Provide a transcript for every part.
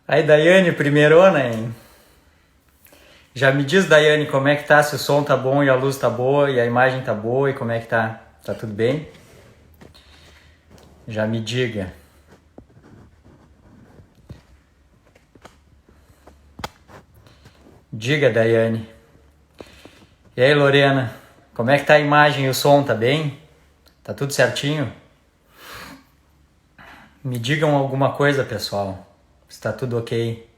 Aí, Daiane, primeirona, hein? Já me diz, Daiane, como é que tá? Se o som tá bom e a luz tá boa e a imagem tá boa e como é que tá? Tá tudo bem? Já me diga. Diga, Daiane. E aí, Lorena, como é que tá a imagem e o som? Tá bem? Tá tudo certinho? Me digam alguma coisa, pessoal. Está tudo ok?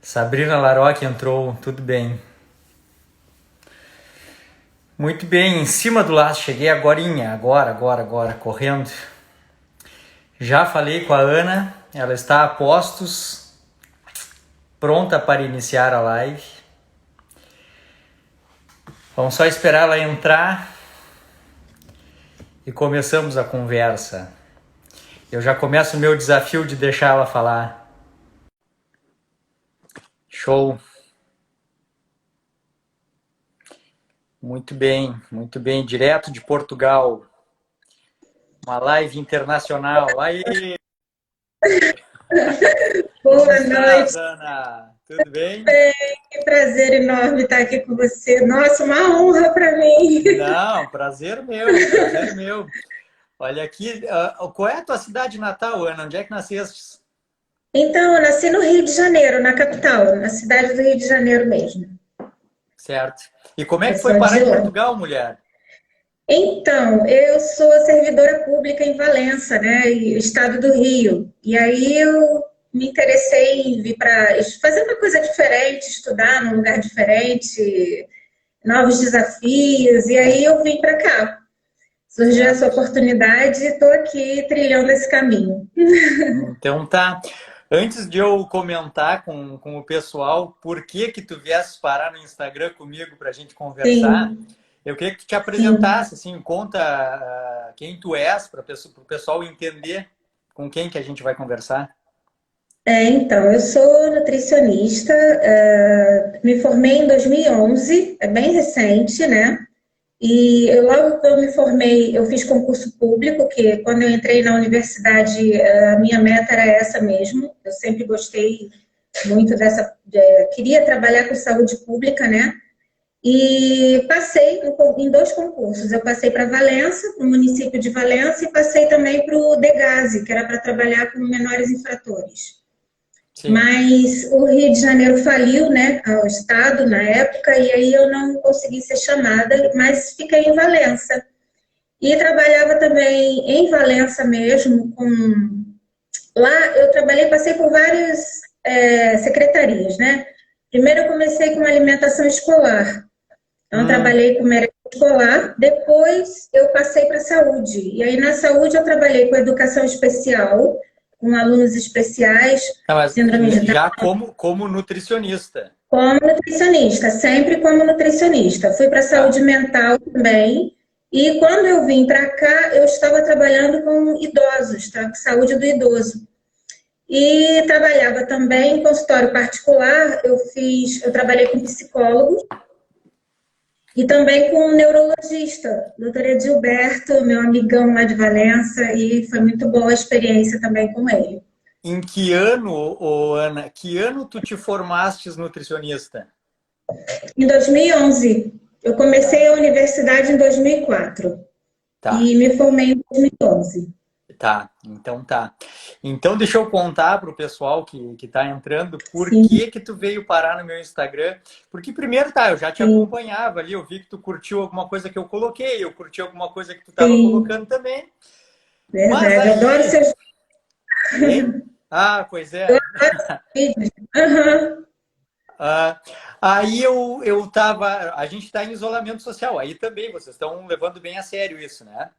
Sabrina Laroque entrou, tudo bem. Muito bem, em cima do laço, cheguei agorinha, agora, correndo. Já falei com a Ana, ela está a postos, pronta para iniciar a live. Vamos só esperar ela entrar e começamos a conversa. Eu já começo o meu desafio de deixar ela falar. Show. Muito bem. Direto de Portugal. Uma live internacional. Aí, como Boa estás, noite, Ana? Tudo bem? que prazer enorme estar aqui com você. Nossa, uma honra para mim. Não, prazer meu, prazer meu. Olha aqui, qual é a tua cidade natal, Ana? Onde é que nasceste? Então, eu nasci no Rio de Janeiro, na capital, na cidade do Rio de Janeiro mesmo. Certo. E como é Eu que foi sou parar de em lá. Portugal, mulher? Então, eu sou servidora pública em Valença, né, estado do Rio. E aí eu me interessei em vir para fazer uma coisa diferente, estudar num lugar diferente, novos desafios. E aí eu vim para cá. Surgiu essa Certo. oportunidade e estou aqui trilhando esse caminho. Então tá. Antes de eu comentar com o pessoal por que tu viesses parar no Instagram comigo para a gente conversar, Sim, eu queria que tu te sim. apresentasse, assim, conta quem tu és para o pessoal entender com quem que a gente vai conversar. Então, eu sou nutricionista, me formei em 2011, é bem recente, né? E logo que eu me formei, eu fiz concurso público, que quando eu entrei na universidade, a minha meta era essa mesmo. Eu sempre gostei muito dessa, queria trabalhar com saúde pública, né? E passei em dois concursos. Eu passei para Valença, no município de Valença, e passei também para o Degase, que era para trabalhar com menores infratores. Sim. Mas o Rio de Janeiro faliu, né, o estado na época, e aí eu não consegui ser chamada, mas fiquei em Valença. E trabalhava também em Valença mesmo, lá eu trabalhei, passei por várias secretarias, né? Primeiro eu comecei com alimentação escolar, então, Hum. trabalhei com merenda escolar, depois eu passei para a saúde. E aí, na saúde, eu trabalhei com educação especial, com alunos especiais, Tá, mas síndrome de Down, já como nutricionista. como nutricionista, sempre como nutricionista. Fui para a saúde Tá. mental também. E quando eu vim para cá, eu estava trabalhando com idosos, tá? Com saúde do idoso. E trabalhava também em consultório particular, eu trabalhei com psicólogos. E também com um neurologista, doutor Edilberto, meu amigão lá de Valença, e foi muito boa a experiência também com ele. Em que ano, Ana, que ano tu te formastes nutricionista? Em 2011, eu Tá, comecei a universidade em 2004 tá. e me formei em 2011. Tá, então tá. Então deixa eu contar para o pessoal que tá entrando por Sim, que tu veio parar no meu Instagram. Porque primeiro tá, eu já te sim, acompanhava ali, eu vi que tu curtiu alguma coisa que eu coloquei, eu curti alguma coisa que tu tava sim, colocando também. Mas verdade. Eu adoro aí, seus hein? Ah, pois é. vídeos. Aham. Ah, aí eu tava, a gente está em isolamento social, aí também vocês estão levando bem a sério isso, né?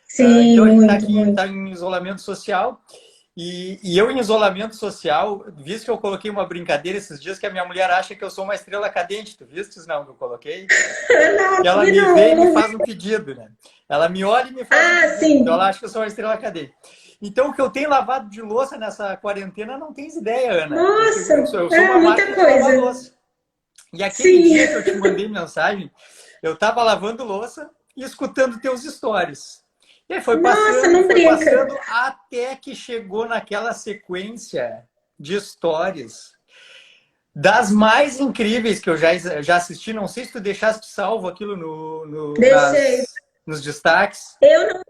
Sim, Então a gente está muito, aqui, muito. está em isolamento social. E eu, em isolamento social, visto que eu coloquei uma brincadeira esses dias que a minha mulher acha que eu sou uma estrela cadente. Tu vistes, não, que eu coloquei? Que Não, ela vi me vê não, e me não vi. faz um pedido, né? Ela me olha e me faz um Ah, pedido. Então ela sim. acha que eu sou uma estrela cadente. Então o que eu tenho lavado de louça nessa quarentena não tens ideia, Ana. Nossa, Eu sou é uma muita máquina de lavar coisa. louça. E aquele Sim. dia que eu te mandei mensagem, eu estava lavando louça e escutando teus stories. E aí Nossa, não foi brinca. passando, até que chegou naquela sequência. de histórias das mais incríveis que eu já assisti. Não sei se tu deixaste salvo aquilo Deixei. nos destaques. Eu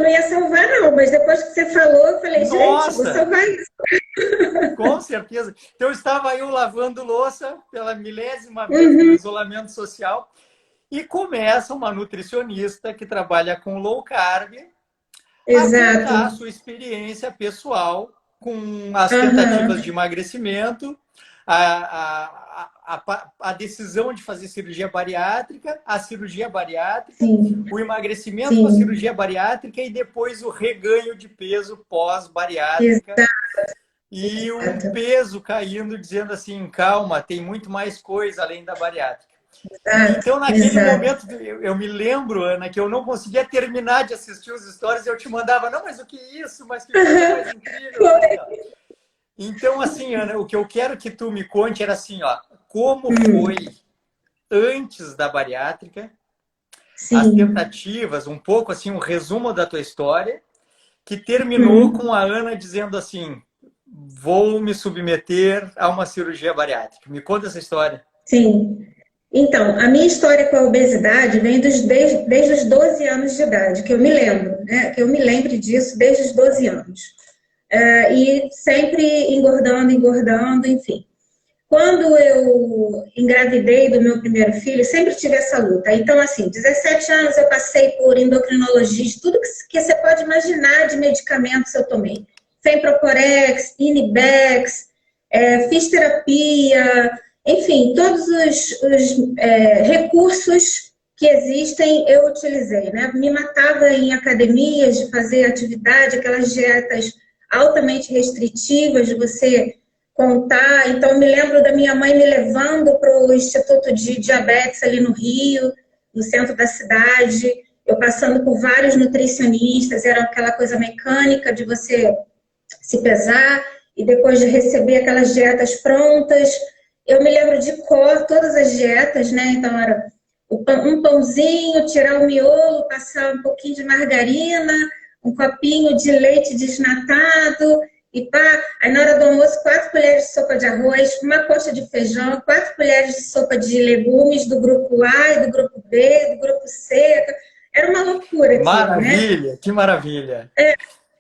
não ia salvar, não, mas depois que você falou, eu falei, gente, vou Nossa! salvar isso. Com certeza. Então estava eu lavando louça pela milésima vez no Uhum, isolamento social e começa uma nutricionista que trabalha com low carb a contar a exato. sua experiência pessoal com as tentativas de Aham, emagrecimento, a decisão de fazer cirurgia bariátrica, a cirurgia bariátrica, sim, o emagrecimento com a sim, cirurgia bariátrica e depois o reganho de peso pós-bariátrica. exato, E o peso caindo, dizendo assim, calma, tem muito mais coisa além da bariátrica. exato, Então, naquele exato. momento, eu me lembro, Ana, que eu não conseguia terminar de assistir os stories e eu te mandava, não, mas o que é isso? Mas que coisa mais incrível, tal, tal. Então, assim, Ana, o que eu quero que tu me conte era assim, ó, como foi Hum, antes da bariátrica, as sim. tentativas, um pouco assim, um resumo da tua história, que terminou com Hum, a Ana dizendo assim, vou me submeter a uma cirurgia bariátrica. Me conta essa história. sim. Então, a minha história com a obesidade vem desde os 12 anos de idade, que eu me lembro, né? Que eu me lembre disso desde os 12 anos. E sempre engordando, engordando, enfim. Quando eu engravidei do meu primeiro filho, sempre tive essa luta. Então, assim, 17 anos eu passei por endocrinologista, tudo que você pode imaginar de medicamentos eu tomei. Femprocorex, Inibex, fiz terapia, enfim, todos os recursos que existem eu utilizei, né? Me matava em academias de fazer atividade, aquelas dietas altamente restritivas de você contar. Então, eu me lembro da minha mãe me levando para o Instituto de Diabetes ali no Rio, no centro da cidade, eu passando por vários nutricionistas, era aquela coisa mecânica de você se pesar e depois de receber aquelas dietas prontas. Eu me lembro de cor todas as dietas, né? Então, era um pãozinho, tirar o miolo, passar um pouquinho de margarina, um copinho de leite desnatado, e pá, aí na hora do almoço, 4 colheres de sopa de arroz, uma coxa de feijão, 4 colheres de sopa de legumes do grupo A e do grupo B, do grupo C. Era uma loucura aquilo, né? Maravilha, que maravilha.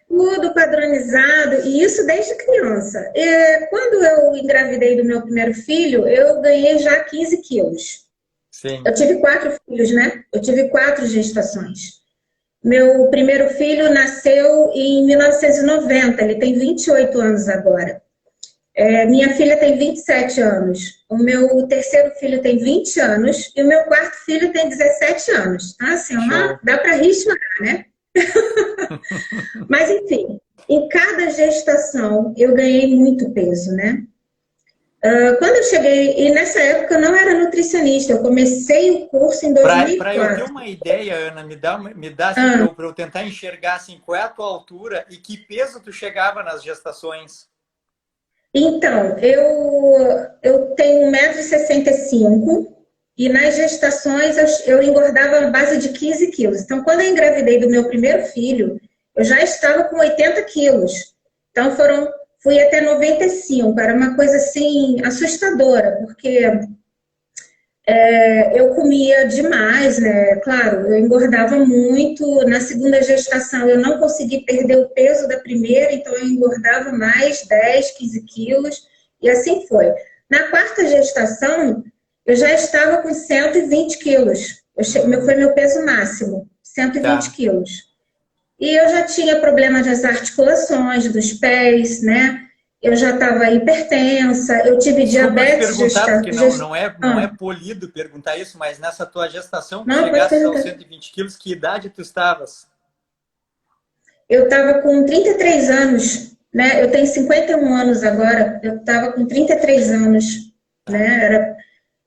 Tudo padronizado, e isso desde criança. Quando eu engravidei do meu primeiro filho, eu ganhei já 15 quilos. Sim. Eu tive 4 filhos, né? Eu tive 4 gestações. Meu primeiro filho nasceu em 1990, ele tem 28 anos agora. Minha filha tem 27 anos. O meu terceiro filho tem 20 anos e o meu quarto filho tem 17 anos. Tá? Assim, Show. dá para rir, né? Mas, enfim, em cada gestação eu ganhei muito peso, né? Quando eu cheguei, e nessa época eu não era nutricionista, eu comecei o curso em Para eu ter 2004. uma ideia, Ana, me dá assim, para Ah, eu tentar enxergar assim, qual é a tua altura e que peso tu chegava nas gestações. então, eu tenho 1,65 m e nas gestações eu engordava a base de 15 quilos. Então, quando eu engravidei do meu primeiro filho, eu já estava com 80 quilos. Então, fui até 95. Era uma coisa assim assustadora, porque eu comia demais, né? Claro, eu engordava muito. Na segunda gestação, eu não consegui perder o peso da primeira, então eu engordava mais 10, 15 quilos, e assim foi. Na quarta gestação, eu já estava com 120 quilos. Foi meu peso máximo, 120 Tá. quilos. E eu já tinha problema das articulações, dos pés, né? Eu já estava hipertensa, eu tive Desculpa te diabetes perguntar, porque não é ah, polido perguntar isso, mas nessa tua gestação que não, pode chegasses aos perguntar. 120 quilos, que idade tu estavas? Eu estava com 33 anos, né? Eu tenho 51 anos agora. Eu estava com 33 anos, Tá. né?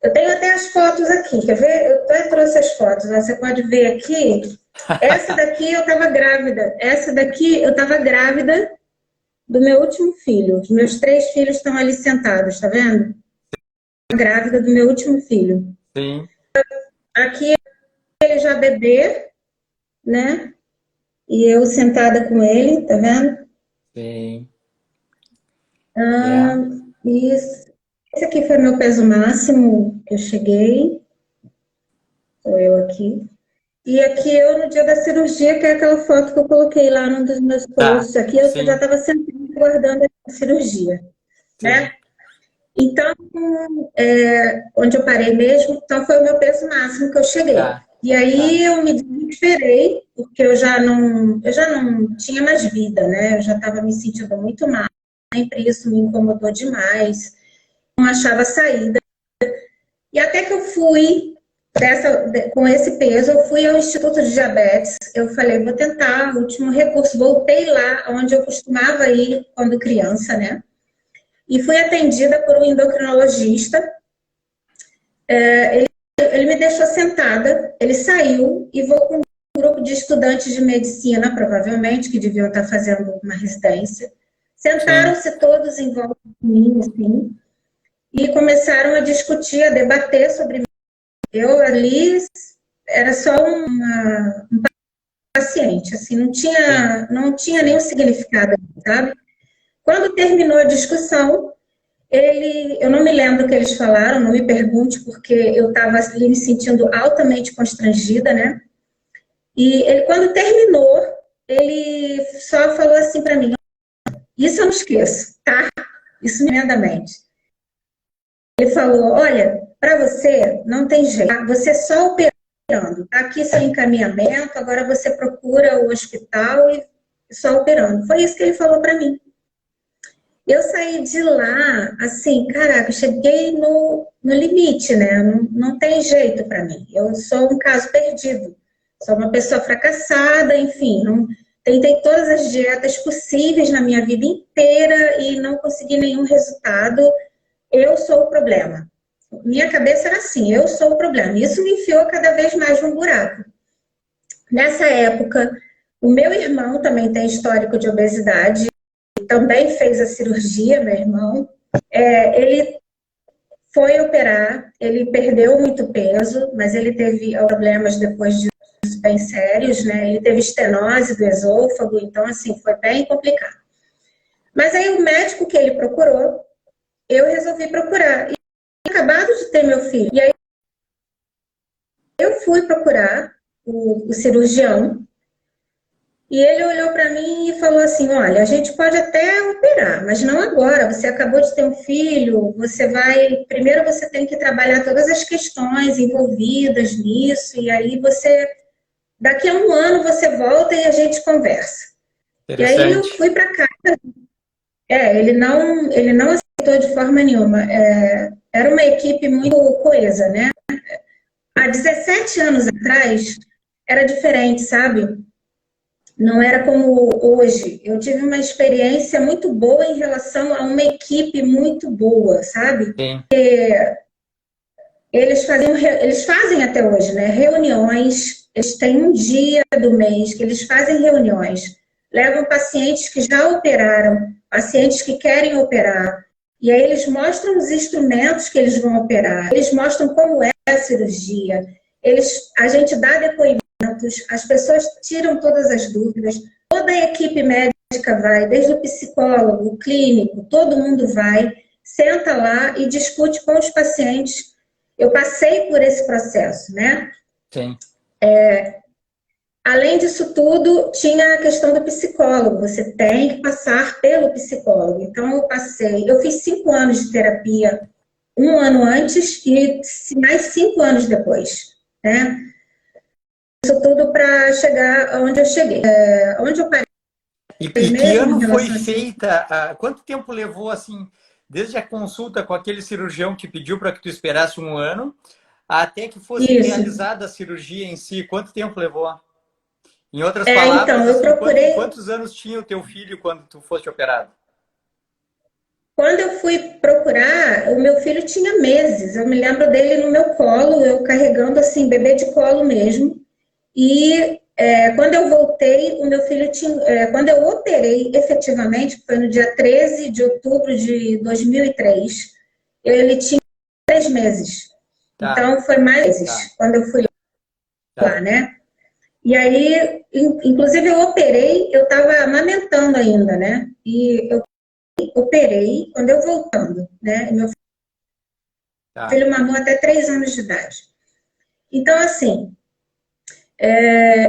Eu tenho até as fotos aqui, quer ver? Eu até trouxe as fotos, ó. Você pode ver aqui. Essa daqui eu estava grávida. Essa daqui eu estava grávida do meu último filho. Os meus 3 filhos estão ali sentados, tá vendo? Grávida do meu último filho. Sim, Aqui ele já bebê, né? E eu sentada com ele, tá vendo? sim. É, Isso. Esse aqui foi meu peso máximo que eu cheguei. Sou eu aqui. E aqui eu no dia da cirurgia, que é aquela foto que eu coloquei lá num dos meus tá. posts. Aqui eu já Sim, estava sentada aguardando a cirurgia, né? sim. Então, onde eu parei mesmo, então foi o meu peso máximo que eu cheguei. Tá, E aí tá. eu me desesperei, porque eu já não tinha mais vida, né? Eu já estava me sentindo muito mal, sempre isso me incomodou demais, não achava saída. E até que eu fui com esse peso, eu fui ao Instituto de Diabetes, eu falei, vou tentar, último recurso, voltei lá onde eu costumava ir quando criança, né? E fui atendida por um endocrinologista. Ele me deixou sentada, ele saiu e vou com um grupo de estudantes de medicina, provavelmente, que deviam estar fazendo uma residência. Sim, Sentaram-se todos em volta de mim, assim, e começaram a discutir, a debater sobre. Eu ali era só um paciente, assim, não sim, tinha, não tinha nenhum sim. significado, sabe? Quando terminou a discussão, eu não me lembro o que eles falaram, não me pergunte, porque eu estava ali me sentindo altamente constrangida, né? E ele, quando terminou, ele só falou assim para mim: isso eu não esqueço, tá? Isso me lembra da mente. Ele falou: olha, para você não tem jeito, você só operando, tá aqui seu encaminhamento, agora você procura o hospital e só operando. Foi isso que ele falou para mim. Eu saí de lá, assim, caraca, eu cheguei no limite, né? Não, não tem jeito para mim. Eu sou um caso perdido. Sou uma pessoa fracassada, enfim, não, tentei todas as dietas possíveis na minha vida inteira e não consegui nenhum resultado. Eu sou o problema. Minha cabeça era assim, eu sou o problema. Isso me enfiou cada vez mais num buraco. Nessa época, o meu irmão também tem histórico de obesidade, também fez a cirurgia, meu irmão. Ele foi operar, ele perdeu muito peso, mas ele teve problemas depois disso bem sérios, né? Ele teve estenose do esôfago, então, assim, foi bem complicado. Mas aí o médico que ele procurou, eu resolvi procurar. E eu tinha acabado de ter meu filho. E aí eu fui procurar o cirurgião. E ele olhou para mim e falou assim: olha, a gente pode até operar, mas não agora. Você acabou de ter um filho, você vai. Primeiro você tem que trabalhar todas as questões envolvidas nisso, e aí você. Daqui a um ano você volta e a gente conversa. E aí eu Interessante. fui para cá. Ele não aceitou de forma nenhuma. Era uma equipe muito coesa, né? Há 17 anos atrás era diferente, sabe? Não era como hoje. Eu tive uma experiência muito boa em relação a uma equipe muito boa, sabe? Sim, Eles fazem até hoje, né? Reuniões. Eles têm um dia do mês que eles fazem reuniões. Levam pacientes que já operaram, pacientes que querem operar. E aí eles mostram os instrumentos que eles vão operar. Eles mostram como é a cirurgia. A gente dá depoimentos, as pessoas tiram todas as dúvidas. Toda a equipe médica vai, desde o psicólogo, o clínico, todo mundo vai, senta lá e discute com os pacientes. Eu passei por esse processo, né? sim. Além disso tudo, tinha a questão do psicólogo. Você tem que passar pelo psicólogo. Então, eu fiz 5 anos de terapia, um ano antes e mais 5 anos depois, né? Isso tudo para chegar onde eu cheguei. Onde eu parei E que mesmo em ano foi relação a isso. feita? Quanto tempo levou, assim, desde a consulta com aquele cirurgião que pediu para que tu esperasse um ano, até que fosse Isso. realizada a cirurgia em si? Quanto tempo levou? Em outras palavras, Então, eu assim, procurei. quantos anos tinha o teu filho quando tu foste operado? Quando eu fui procurar, o meu filho tinha meses. Eu me lembro dele no meu colo, eu carregando assim, bebê de colo mesmo. E quando eu voltei, o meu filho tinha. Quando eu operei efetivamente, foi no dia 13 de outubro de 2003, ele tinha 3 meses. Tá, Então, foi mais tá, meses quando eu fui lá, tá. né? E aí, inclusive, eu operei, eu estava amamentando ainda, né? E eu operei, quando eu voltando, né? Meu Tá. filho mamou até 3 anos de idade. Então, assim,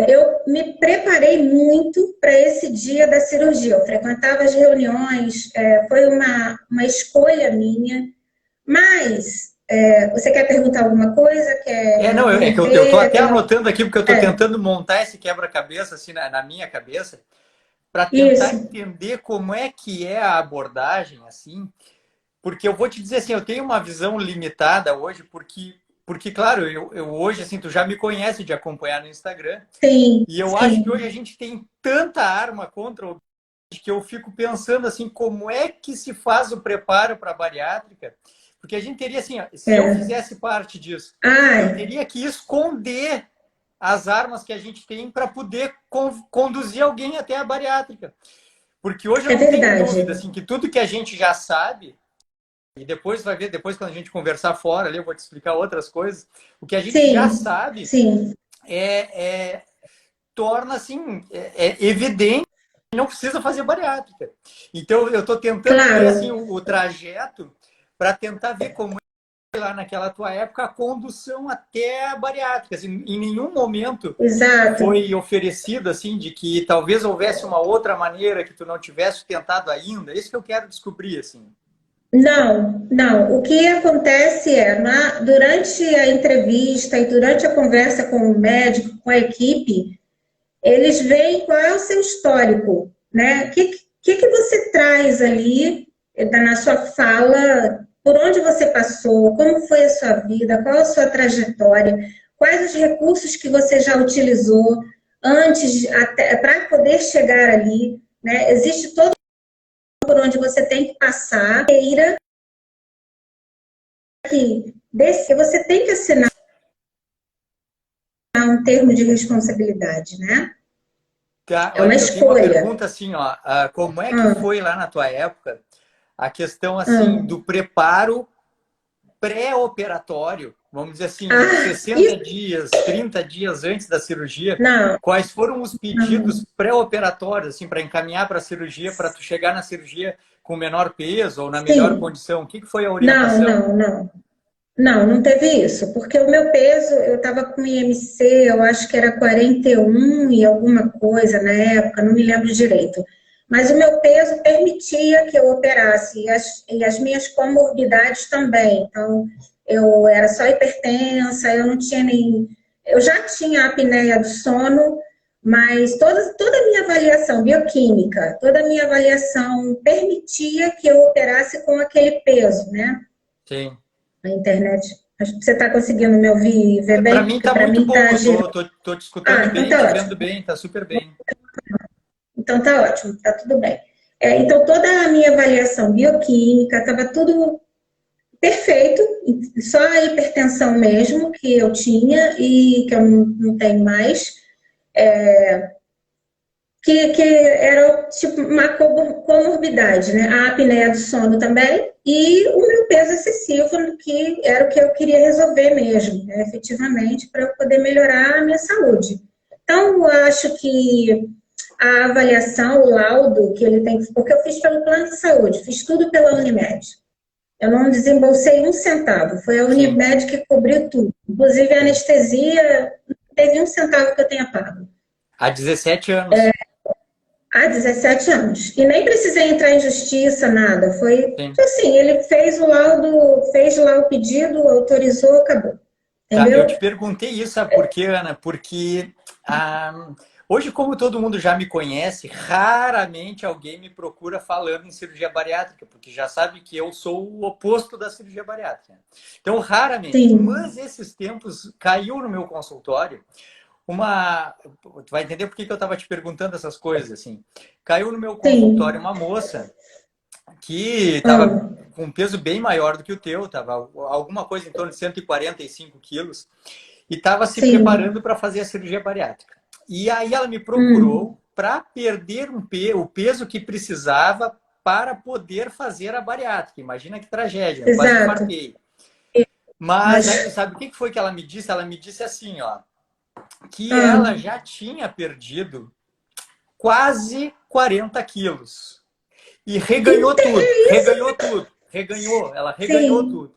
eu me preparei muito para esse dia da cirurgia. Eu frequentava as reuniões, foi uma escolha minha. Mas, você quer perguntar alguma coisa? Quer Não, é que eu tô interromper? até anotando aqui, porque eu tô É, tentando montar esse quebra-cabeça, assim, na minha cabeça, para tentar isso, entender como é que é a abordagem, assim, porque eu vou te dizer assim, eu tenho uma visão limitada hoje, porque claro, eu hoje, assim, tu já me conhece de acompanhar no Instagram, sim, e eu acho que hoje a sim, gente tem tanta arma contra o que eu fico pensando assim, como é que se faz o preparo para a bariátrica? Porque a gente teria assim, ó, se eu é. fizesse parte disso, Ai, eu teria que esconder as armas que a gente tem para poder conduzir alguém até a bariátrica. Porque hoje eu é não tenho verdade. dúvida assim que tudo que a gente já sabe, e depois vai ver, depois quando a gente conversar fora ali, eu vou te explicar outras coisas, o que a gente já Sim, sabe sim, é torna assim evidente que não precisa fazer bariátrica. Então eu estou tentando ver assim claro, o trajeto para tentar ver como é lá naquela tua época a condução até a bariátrica. Assim, em nenhum momento exato. foi oferecido assim de que talvez houvesse uma outra maneira que tu não tivesse tentado ainda. Isso que eu quero descobrir assim. Não, não. O que acontece durante a entrevista e durante a conversa com o médico, com a equipe, eles veem qual é o seu histórico, né? O que você traz ali na sua fala, por onde você passou, como foi a sua vida, qual a sua trajetória, quais os recursos que você já utilizou antes até para poder chegar ali, né? Existe todo por onde você tem que passar, que você tem que assinar um termo de responsabilidade, né? Tá, É uma olha, eu tenho uma escolha. pergunta assim, ó, como é que Hum, foi lá na tua época a questão assim hum. do preparo pré-operatório, vamos dizer assim, Ah, 60 isso dias, 30 dias antes da cirurgia, não, quais foram os não. pedidos pré-operatórios, assim, para encaminhar para a cirurgia, para tu chegar na cirurgia com menor peso ou na melhor Sim, condição? O que foi a não, orientação? não, não. Não, não teve isso, porque o meu peso, eu estava com IMC, eu acho que era 41 e alguma coisa na época, não me lembro direito. Mas o meu peso permitia que eu operasse, e as minhas comorbidades também. Então, eu era só hipertensa, eu não tinha nem. Eu já tinha apneia do sono, mas toda a minha avaliação bioquímica, toda a minha avaliação permitia que eu operasse com aquele peso, né? Sim. A internet. Acho que você está conseguindo me ouvir e ver Para bem, mim porque está para muito mim bom, está eu girando. tô te escutando Ah, então bem, tá te vendo ótimo. bem, tá super bem. Então tá ótimo, tá tudo bem. Então toda a minha avaliação bioquímica estava tudo perfeito, só a hipertensão mesmo que eu tinha e que eu não tenho mais, que era tipo uma comorbidade, né? A apneia do sono também e o meu peso excessivo, que era o que eu queria resolver mesmo, né? Efetivamente, para eu poder melhorar a minha saúde. Então, eu acho que a avaliação, o laudo que ele tem, porque eu fiz pelo plano de saúde, fiz tudo pela Unimed. Eu não desembolsei um centavo, foi a Sim, Unimed que cobriu tudo. Inclusive a sim. anestesia, não teve um centavo que eu tenha pago. Há 17 anos. Há 17 anos. E nem precisei entrar em justiça, nada. Foi Sim. assim, ele fez o laudo, fez lá o pedido, autorizou, acabou. Tá, eu te Entendeu? perguntei isso, sabe por quê, Ana? Porque hoje, como todo mundo já me conhece, raramente alguém me procura falando em cirurgia bariátrica, porque já sabe que eu sou o oposto da cirurgia bariátrica. Então, raramente. Sim, Mas esses tempos caiu no meu consultório uma. Tu vai entender por que que eu estava te perguntando essas coisas, assim. Caiu no meu consultório sim. uma moça que estava Ah, com um peso bem maior do que o teu, estava alguma coisa em torno de 145 quilos, e estava se preparando sim. para fazer a cirurgia bariátrica. E aí ela me Hum, procurou para perder o peso que precisava para poder fazer a bariátrica. Imagina que tragédia, eu quase exato. infartei. Mas aí, Mas, sabe o que foi que ela me disse? Ela me disse assim, ó, que ela ah, já tinha perdido quase 40 quilos. E reganhou tudo, reganhou tudo, reganhou, ela reganhou Sim, tudo.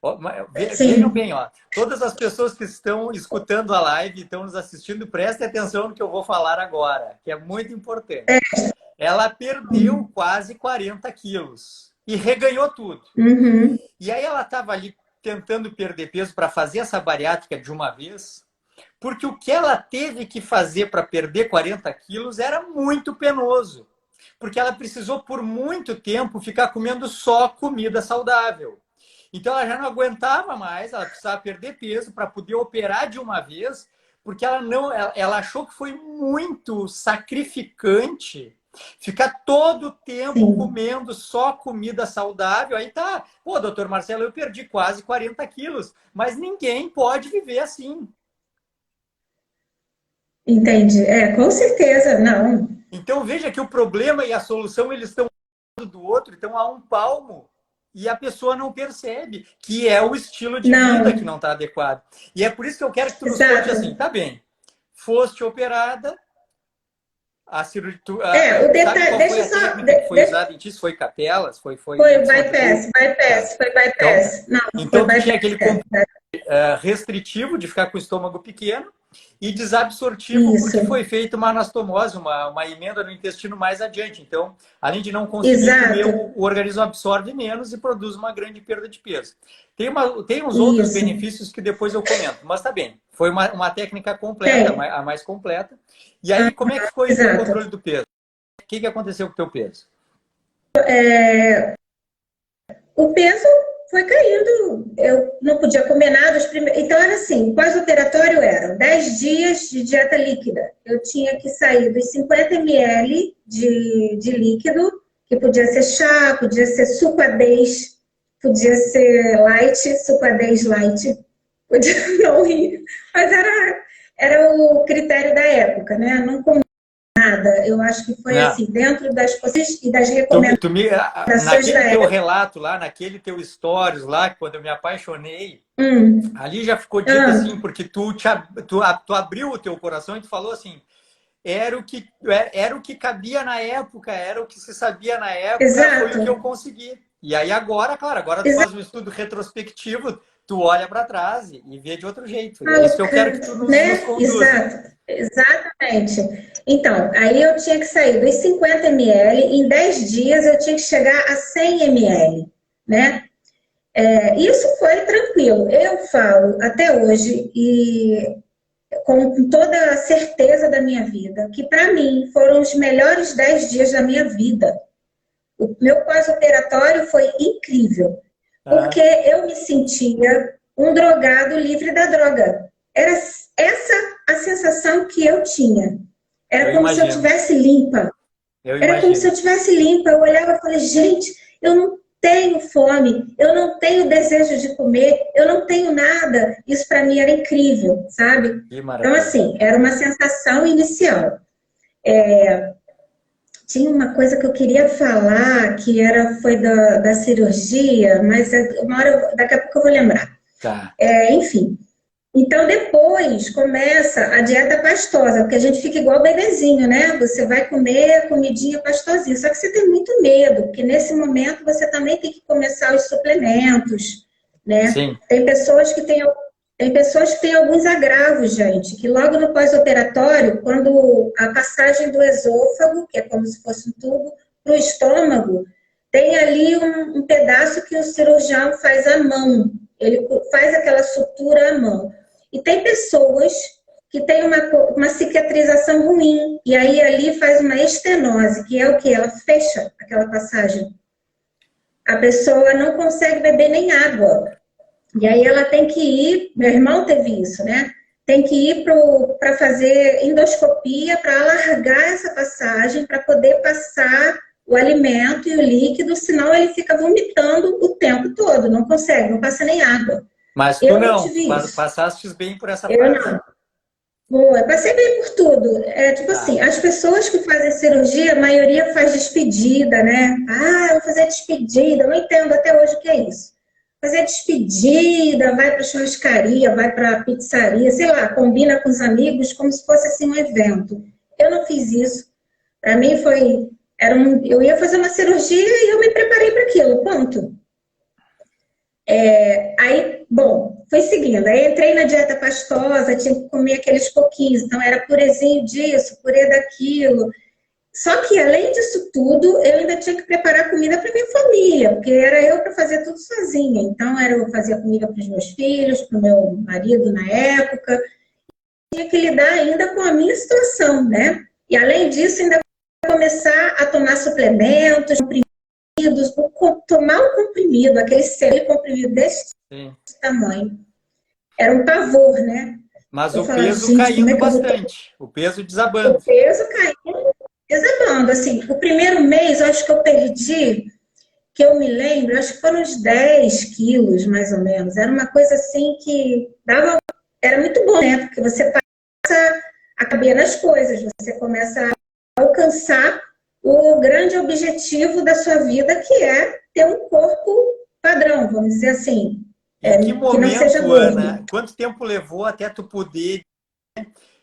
Ó, vejam sim. bem, ó, todas as pessoas que estão escutando a live, estão nos assistindo, prestem atenção no que eu vou falar agora, que é muito importante. Ela perdeu quase 40 quilos e reganhou tudo. Uhum. E aí ela estava ali tentando perder peso para fazer essa bariátrica de uma vez, porque o que ela teve que fazer para perder 40 quilos era muito penoso. Porque ela precisou, por muito tempo, ficar comendo só comida saudável. Então ela já não aguentava mais, ela precisava perder peso para poder operar de uma vez, porque ela não, ela achou que foi muito sacrificante ficar todo o tempo Sim, comendo só comida saudável. Aí tá, pô, doutor Marcelo, eu perdi quase 40 quilos, mas ninguém pode viver assim. entendi. É, com certeza, não. Então veja que o problema e a solução eles estão um do outro, estão a um palmo. E a pessoa não percebe que é o estilo de vida que Não, não está adequado. E é por isso que eu quero que tu nos conte assim, exato. tá bem, foste operada, a cirurgia, É, o sabe detalhe, qual foi deixa eu a só. técnica que foi usada em ti? Foi capelas? Foi Foi o indução de bypass, Hooke? Tá. bypass, foi Então, bypass. Não, foi então tu tinha aquele bypass. restritivo de ficar com o estômago pequeno e desabsortivo Isso, porque foi feita uma anastomose, uma emenda no intestino mais adiante. Então, além de não conseguir comer, exato, o organismo absorve menos e produz uma grande perda de peso. Tem uns outros isso. benefícios que depois eu comento, mas tá bem. Foi uma técnica completa, Tem, a mais completa. E aí, como é que foi o teu exato. controle do peso? O que aconteceu com o teu peso? O peso foi caindo, eu não podia comer nada. Então, era assim: o pós-operatório eram 10 dias de dieta líquida. Eu tinha que sair dos 50 ml de líquido, que podia ser chá, podia ser sucadez, podia ser light, sucadez light, podia não rir, mas era o critério da época, né? Não comer nada. Eu acho que foi Não. assim, dentro das possibilidades e das recomendações da Naquele teu época. relato lá, naquele teu stories lá, quando eu me apaixonei, Hum. ali já ficou dito Ah, assim, porque tu abriu o teu coração e tu falou assim, era o que cabia na época, era o que se sabia na época, foi o que eu exato, consegui. E aí agora, claro, agora tu faz exato, um estudo retrospectivo, tu olha para trás e vê de outro jeito. É isso que eu quero que tu nos né? conduza. Exato, exatamente. Então, aí eu tinha que sair dos 50 ml, em 10 dias eu tinha que chegar a 100 ml, né? Isso foi tranquilo. Eu falo até hoje, e com toda a certeza da minha vida, que para mim foram os melhores 10 dias da minha vida. O meu pós-operatório foi incrível, porque Ah, eu me sentia um drogado livre da droga. Era essa a sensação que eu tinha. eu Era como se eu imagino, tivesse limpa. eu Era como se eu imagino. tivesse limpa. Eu olhava e falei, gente, eu não tenho fome, eu não tenho desejo de comer, eu não tenho nada. Isso para mim era incrível, sabe? Que Então, maravilha. assim, era uma sensação inicial. Tinha uma coisa que eu queria falar, que foi da cirurgia, mas uma hora, daqui a pouco eu vou lembrar. Tá. Enfim, então depois começa a dieta pastosa, porque a gente fica igual bebezinho, né? Você vai comer a comidinha pastosinha, só que você tem muito medo, porque nesse momento você também tem que começar os suplementos, né? Sim. Tem pessoas que têm alguns agravos, gente, que logo no pós-operatório, quando a passagem do esôfago, que é como se fosse um tubo, para o estômago, tem ali um pedaço que o cirurgião faz à mão. Ele faz aquela sutura à mão. E tem pessoas que têm uma cicatrização ruim, e aí ali faz uma estenose, que é o que? Ela fecha aquela passagem. A pessoa não consegue beber nem água. E aí ela tem que ir, meu irmão teve isso, né? Tem que ir para fazer endoscopia para alargar essa passagem, para poder passar o alimento e o líquido, senão ele fica vomitando o tempo todo, não consegue, não passa nem água. Mas tu Eu não não, tu tive isso. passaste bem por essa Eu fase. não. Boa, eu passei bem por tudo. Tipo assim, Tá. as pessoas que fazem cirurgia, a maioria faz despedida, né? Ah, eu vou fazer despedida. Eu não entendo até hoje o que é isso. Fazer despedida, vai para churrascaria, vai para pizzaria, sei lá, combina com os amigos como se fosse assim um evento. Eu não fiz isso. Para mim foi eu ia fazer uma cirurgia e eu me preparei para aquilo, ponto. Aí, bom, foi seguindo. Aí entrei na dieta pastosa, tinha que comer aqueles pouquinhos, então era purezinho disso, purê daquilo. Só que, além disso tudo, eu ainda tinha que preparar comida para minha família, porque era eu para fazer tudo sozinha. Então, eu fazia comida para os meus filhos, para o meu marido na época. Tinha que lidar ainda com a minha situação, né? E, além disso, ainda começar a tomar suplementos, comprimidos, tomar um comprimido, aquele comprimido desse tamanho. Era um pavor, né? Mas o peso caindo bastante, o peso desabando. O peso caindo, desabando. Assim, o primeiro mês, eu acho que eu perdi, que eu me lembro, acho que foram uns 10 quilos, mais ou menos. Era uma coisa assim que dava... Era muito bom, né? Porque você passa a caber nas coisas, você começa a alcançar o grande objetivo da sua vida, que é ter um corpo padrão, vamos dizer assim. Em que momento, que não seja gordo. Ana, quanto tempo levou até tu poder,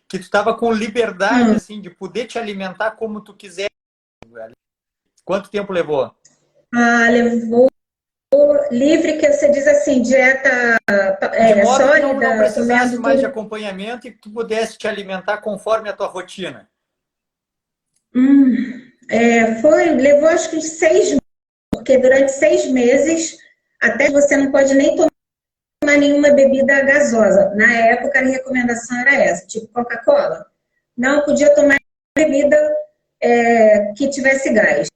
que tu estava com liberdade, assim, de poder te alimentar como tu quiser? Quanto tempo levou? Levou livre, que você diz assim, dieta de modo sólida. Que não precisasse mais de acompanhamento e que tu pudesse te alimentar conforme a tua rotina. Levou acho que 6 meses, porque durante 6 meses, até você não pode nem tomar nenhuma bebida gasosa. Na época, a recomendação era essa, tipo Coca-Cola. Não podia tomar bebida que tivesse gás.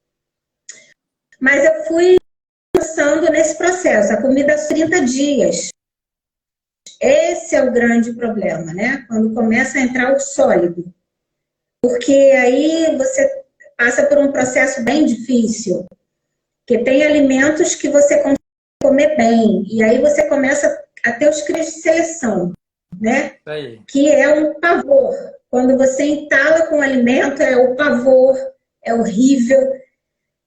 Mas eu fui avançando nesse processo, a comida 30 dias. Esse é o grande problema, né? Quando começa a entrar o sólido. Porque aí você passa por um processo bem difícil, que tem alimentos que você consegue comer bem, e aí você começa a ter os critérios de seleção, né? Aí. Que é um pavor. Quando você entala com o alimento, é o pavor, é horrível,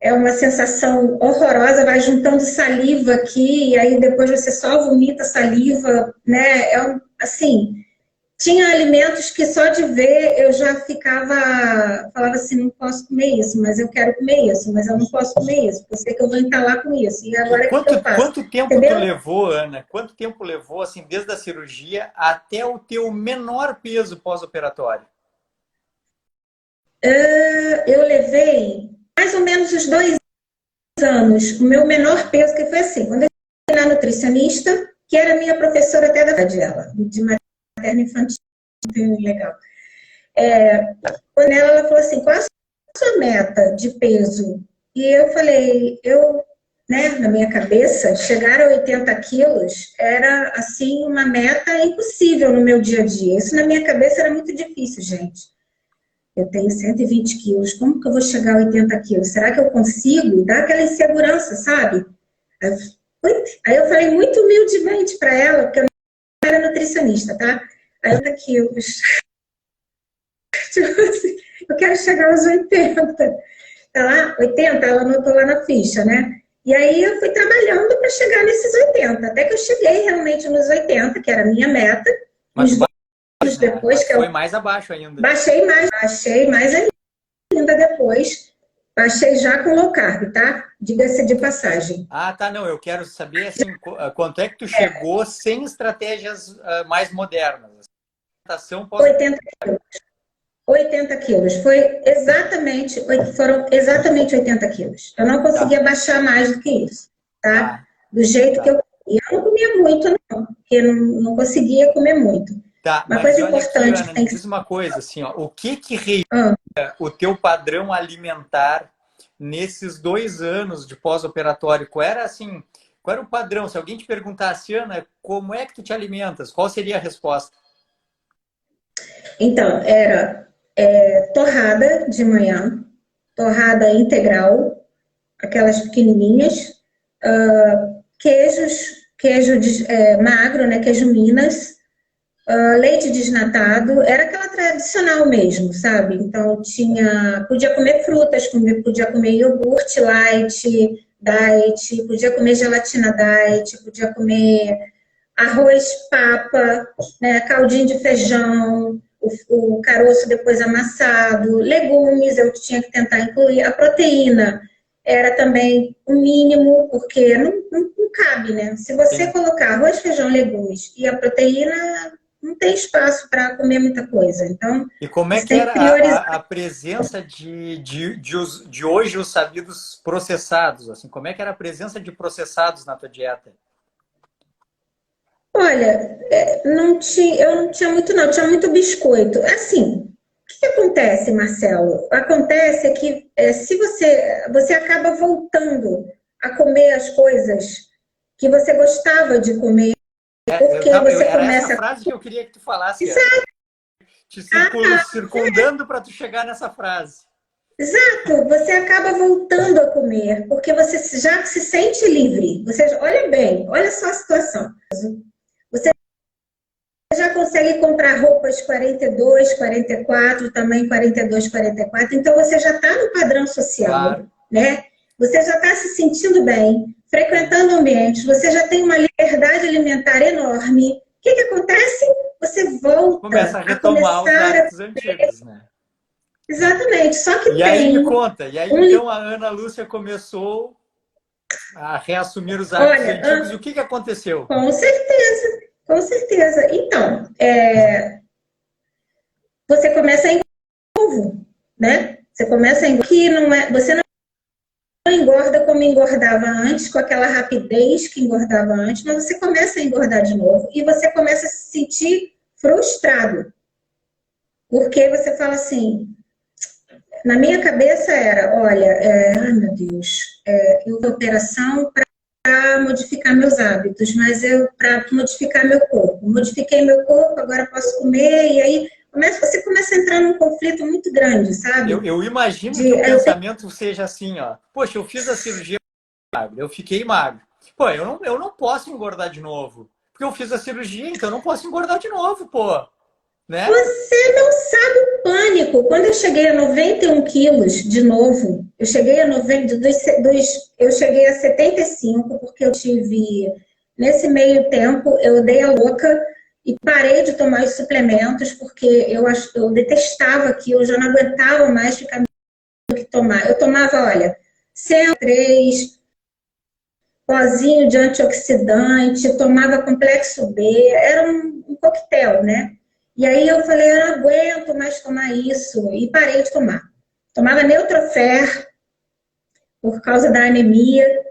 é uma sensação horrorosa, vai juntando saliva aqui, e aí depois você só vomita saliva, né? Assim, tinha alimentos que só de ver eu já falava assim, não posso comer isso, mas eu quero comer isso, mas eu não posso comer isso, porque eu sei que eu vou entalar com isso. E agora o que eu faço? Quanto tempo tu levou, Ana? Quanto tempo levou, assim, desde a cirurgia até o teu menor peso pós-operatório? Eu levei mais ou menos os 2 anos. O meu menor peso, que foi assim, quando eu fui na nutricionista, que era minha professora até da dela, de materno infantil, legal. Quando ela falou assim, qual a sua meta de peso? E eu falei, na minha cabeça, chegar a 80 quilos era, assim, uma meta impossível no meu dia a dia. Isso na minha cabeça era muito difícil, gente. Eu tenho 120 quilos, como que eu vou chegar a 80 quilos? Será que eu consigo? Dá aquela insegurança, sabe? Aí eu falei muito humildemente para ela, porque eu não era nutricionista, tá? Aí 80 quilos. Tipo assim, eu quero chegar aos 80. Tá lá, 80, ela anotou lá na ficha, né? E aí eu fui trabalhando para chegar nesses 80, até que eu cheguei realmente nos 80, que era a minha meta. Mas depois que foi mais abaixo ainda. Baixei mais ainda depois. Baixei já com low carb, tá? Diga-se de passagem. Ah, tá, não. Eu quero saber, assim, quanto é que tu chegou sem estratégias mais modernas? 80 quilos. 80 quilos. Foram exatamente 80 quilos. Eu não conseguia baixar mais do que isso, tá? Do jeito que eu comia. Eu não comia muito, não, porque não conseguia comer muito. Tá, uma coisa importante aqui, Ana, me diz uma coisa, assim, ó, o que regia o teu padrão alimentar nesses 2 anos de pós-operatório? Qual era o padrão? Se alguém te perguntasse, Ana, como é que tu te alimentas? Qual seria a resposta? Então, era torrada de manhã, torrada integral, aquelas pequenininhas, queijo magro, né, queijo Minas, leite desnatado, era aquela tradicional mesmo, sabe? Então, podia comer frutas, podia comer iogurte light, diet, podia comer gelatina diet, podia comer arroz papa, né, caldinho de feijão, o caroço depois amassado, legumes eu tinha que tentar incluir, a proteína era também o mínimo, porque não cabe, né? Se você Sim. colocar arroz, feijão, legumes e a proteína, não tem espaço para comer muita coisa. Então, E como é você que tem que era priorizar. a presença de hoje os sabidos processados? Assim, como é que era a presença de processados na tua dieta? Olha, não tinha, eu não tinha muito, não, tinha muito biscoito. Assim, o que acontece, Marcelo? Acontece que se você acaba voltando a comer as coisas que você gostava de comer, porque você Era essa começa. frase que eu queria que tu falasse, Ana. Exato, Te circundando para tu chegar nessa frase. exato, você acaba voltando a comer, porque você já se sente livre. Olha bem, olha só a situação. Você já consegue comprar roupas 42, 44, tamanho 42, 44, então você já está no padrão social, Claro. né? Você já está se sentindo bem, frequentando ambientes, você já tem uma liberdade alimentar enorme. O que acontece? Você Começa volta a a retomar os começar a... hábitos antigos, né? Exatamente, só que E aí me tem conta, e aí um... então a Ana Lúcia começou a reassumir os hábitos antigos. Olha, O que aconteceu? com certeza, com certeza. Então, você começa em novo, né? Você começa em que não é, você não engorda como engordava antes, com aquela rapidez que engordava antes, mas você começa a engordar de novo e você começa a se sentir frustrado. Porque você fala assim, na minha cabeça era, olha, ai meu Deus, eu vou operação para modificar meus hábitos, mas eu para modificar meu corpo. Modifiquei meu corpo, agora posso comer, e aí você começa a entrar num conflito muito grande, sabe? Eu imagino que De o eu tenho pensamento seja assim, ó. Poxa, eu fiz a cirurgia magro, eu fiquei magro. Pô, eu não posso engordar de novo. Porque eu fiz a cirurgia, então eu não posso engordar de novo, pô. Né? Você não sabe o pânico. Quando eu cheguei a 91 quilos de novo, eu cheguei a 90, eu cheguei a 75, porque eu tive, nesse meio tempo, eu dei a louca e parei de tomar os suplementos, porque eu detestava aquilo, eu já não aguentava mais ficar que tomar. Eu tomava, olha, 103, pozinho de antioxidante, tomava complexo B, era um coquetel, né? E aí eu falei, eu não aguento mais tomar isso, e parei de tomar. Tomava Neutrofer por causa da anemia,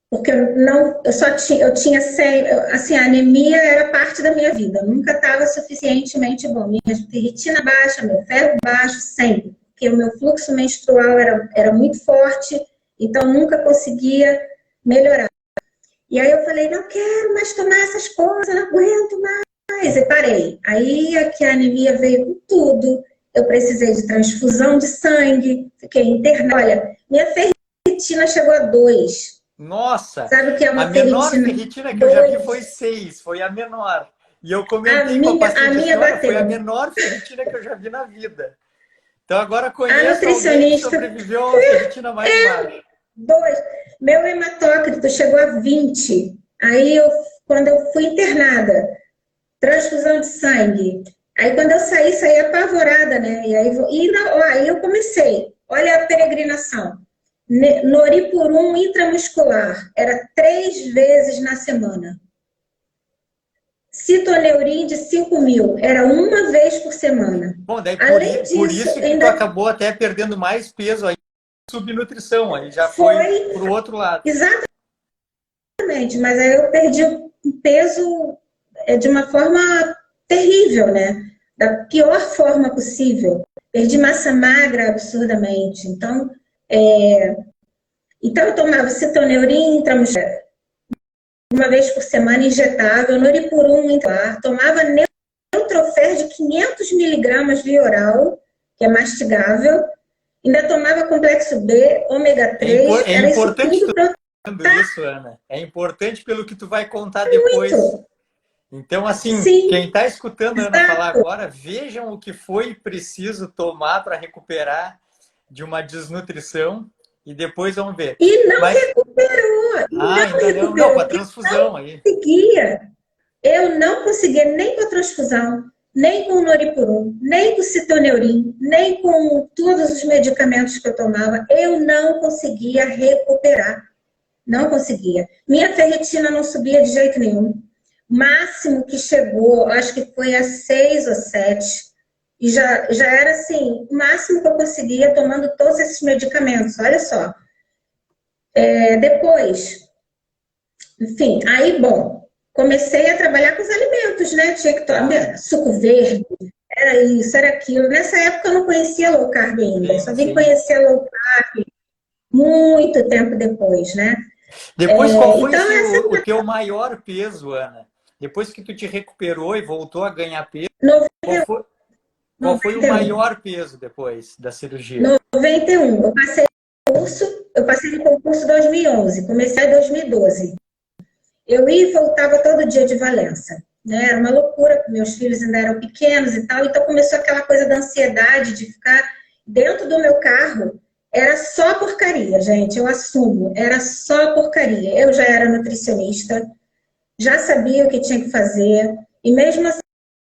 porque eu tinha 100, assim, a anemia era parte da minha vida, nunca estava suficientemente bom. Minha ferritina baixa, meu ferro baixo, sempre, porque o meu fluxo menstrual era muito forte, então nunca conseguia melhorar. E aí eu falei, não quero mais tomar essas coisas, não aguento mais. E parei. Aí aqui a anemia veio com tudo. Eu precisei de transfusão de sangue, fiquei internada. Olha, minha ferritina chegou a 2. Nossa, Sabe o que é a uma menor ferritina? ferritina que eu já vi foi 2. 6, foi a menor. E eu A comentei com a minha, a paciente assim, minha olha, foi a bateu. menor ferritina que eu já vi na vida. Então agora A conheço alguém que nutricionista, sobreviveu a uma ferritina mais baixa. 2. Meu hematócrito chegou a 20. Aí, quando eu fui internada, transfusão de sangue. Aí quando eu saí apavorada, né? Aí eu comecei. Olha a peregrinação. Noripurum intramuscular. Era 3 vezes na semana. Citoneurin de 5.000. Era uma vez por semana. Bom, daí Além por disso, isso que tu ainda acabou até perdendo mais peso aí, subnutrição, aí já foi foi pro outro lado. exatamente, mas aí eu perdi o peso de uma forma terrível, né? Da pior forma possível. Perdi massa magra absurdamente. Então eu tomava citoneurin intramuscular uma vez por semana injetável, noripurum intramuscular, tomava Neutrofer de 500 miligramas via oral, que é mastigável, ainda tomava complexo B, ômega 3, É era isso importante tudo tu para falando isso, Ana. É importante pelo que tu vai contar depois. muito. Então, assim, quem Sim, está escutando a Ana falar exato. agora, vejam o que foi preciso tomar para recuperar de uma desnutrição e depois vamos ver. E não Mas, recuperou, não ainda não, não, com recuperou, a porque transfusão aí. conseguia. Eu não conseguia nem com a transfusão. nem com o Noripurum, nem com o Citoneurin, nem com todos os medicamentos que eu tomava, eu não conseguia recuperar. Não conseguia. Minha ferritina não subia de jeito nenhum. Máximo que chegou, acho que foi a 6 ou 7. E já era assim, o máximo que eu conseguia tomando todos esses medicamentos. Olha só. Depois, enfim, aí, bom, comecei a trabalhar com os alimentos, né? Tinha que tomar suco verde, era isso, era aquilo. Nessa época eu não conhecia low carb ainda, só vim conhecer low carb muito tempo depois, né? Depois, qual foi Então, o teu maior peso, Ana? Depois que tu te recuperou e voltou a ganhar peso, qual foi o maior peso depois da cirurgia? 91. Eu passei no concurso em 2011, comecei em 2012. Eu ia e voltava todo dia de Valença, né? Era uma loucura, meus filhos ainda eram pequenos e tal, então começou aquela coisa da ansiedade de ficar dentro do meu carro. Era só porcaria, gente, eu assumo, era só porcaria. Eu já era nutricionista, já sabia o que tinha que fazer, e mesmo assim,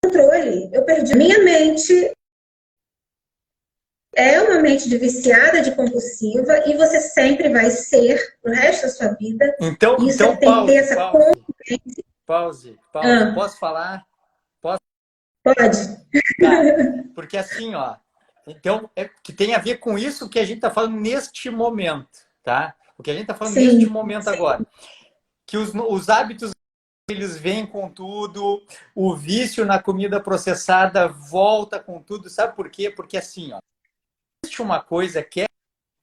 controle, eu perdi. Minha mente é uma mente de viciada, de compulsiva, e você sempre vai ser, pro resto da sua vida. Então tem que ter essa pause. Posso falar? Pode. Tá. Porque assim, ó, então, que tem a ver com isso que a gente está falando neste momento, tá? O que a gente está falando neste momento agora. Que os hábitos, eles vêm com tudo, o vício na comida processada volta com tudo. Sabe por quê? Porque assim, ó, existe uma coisa que é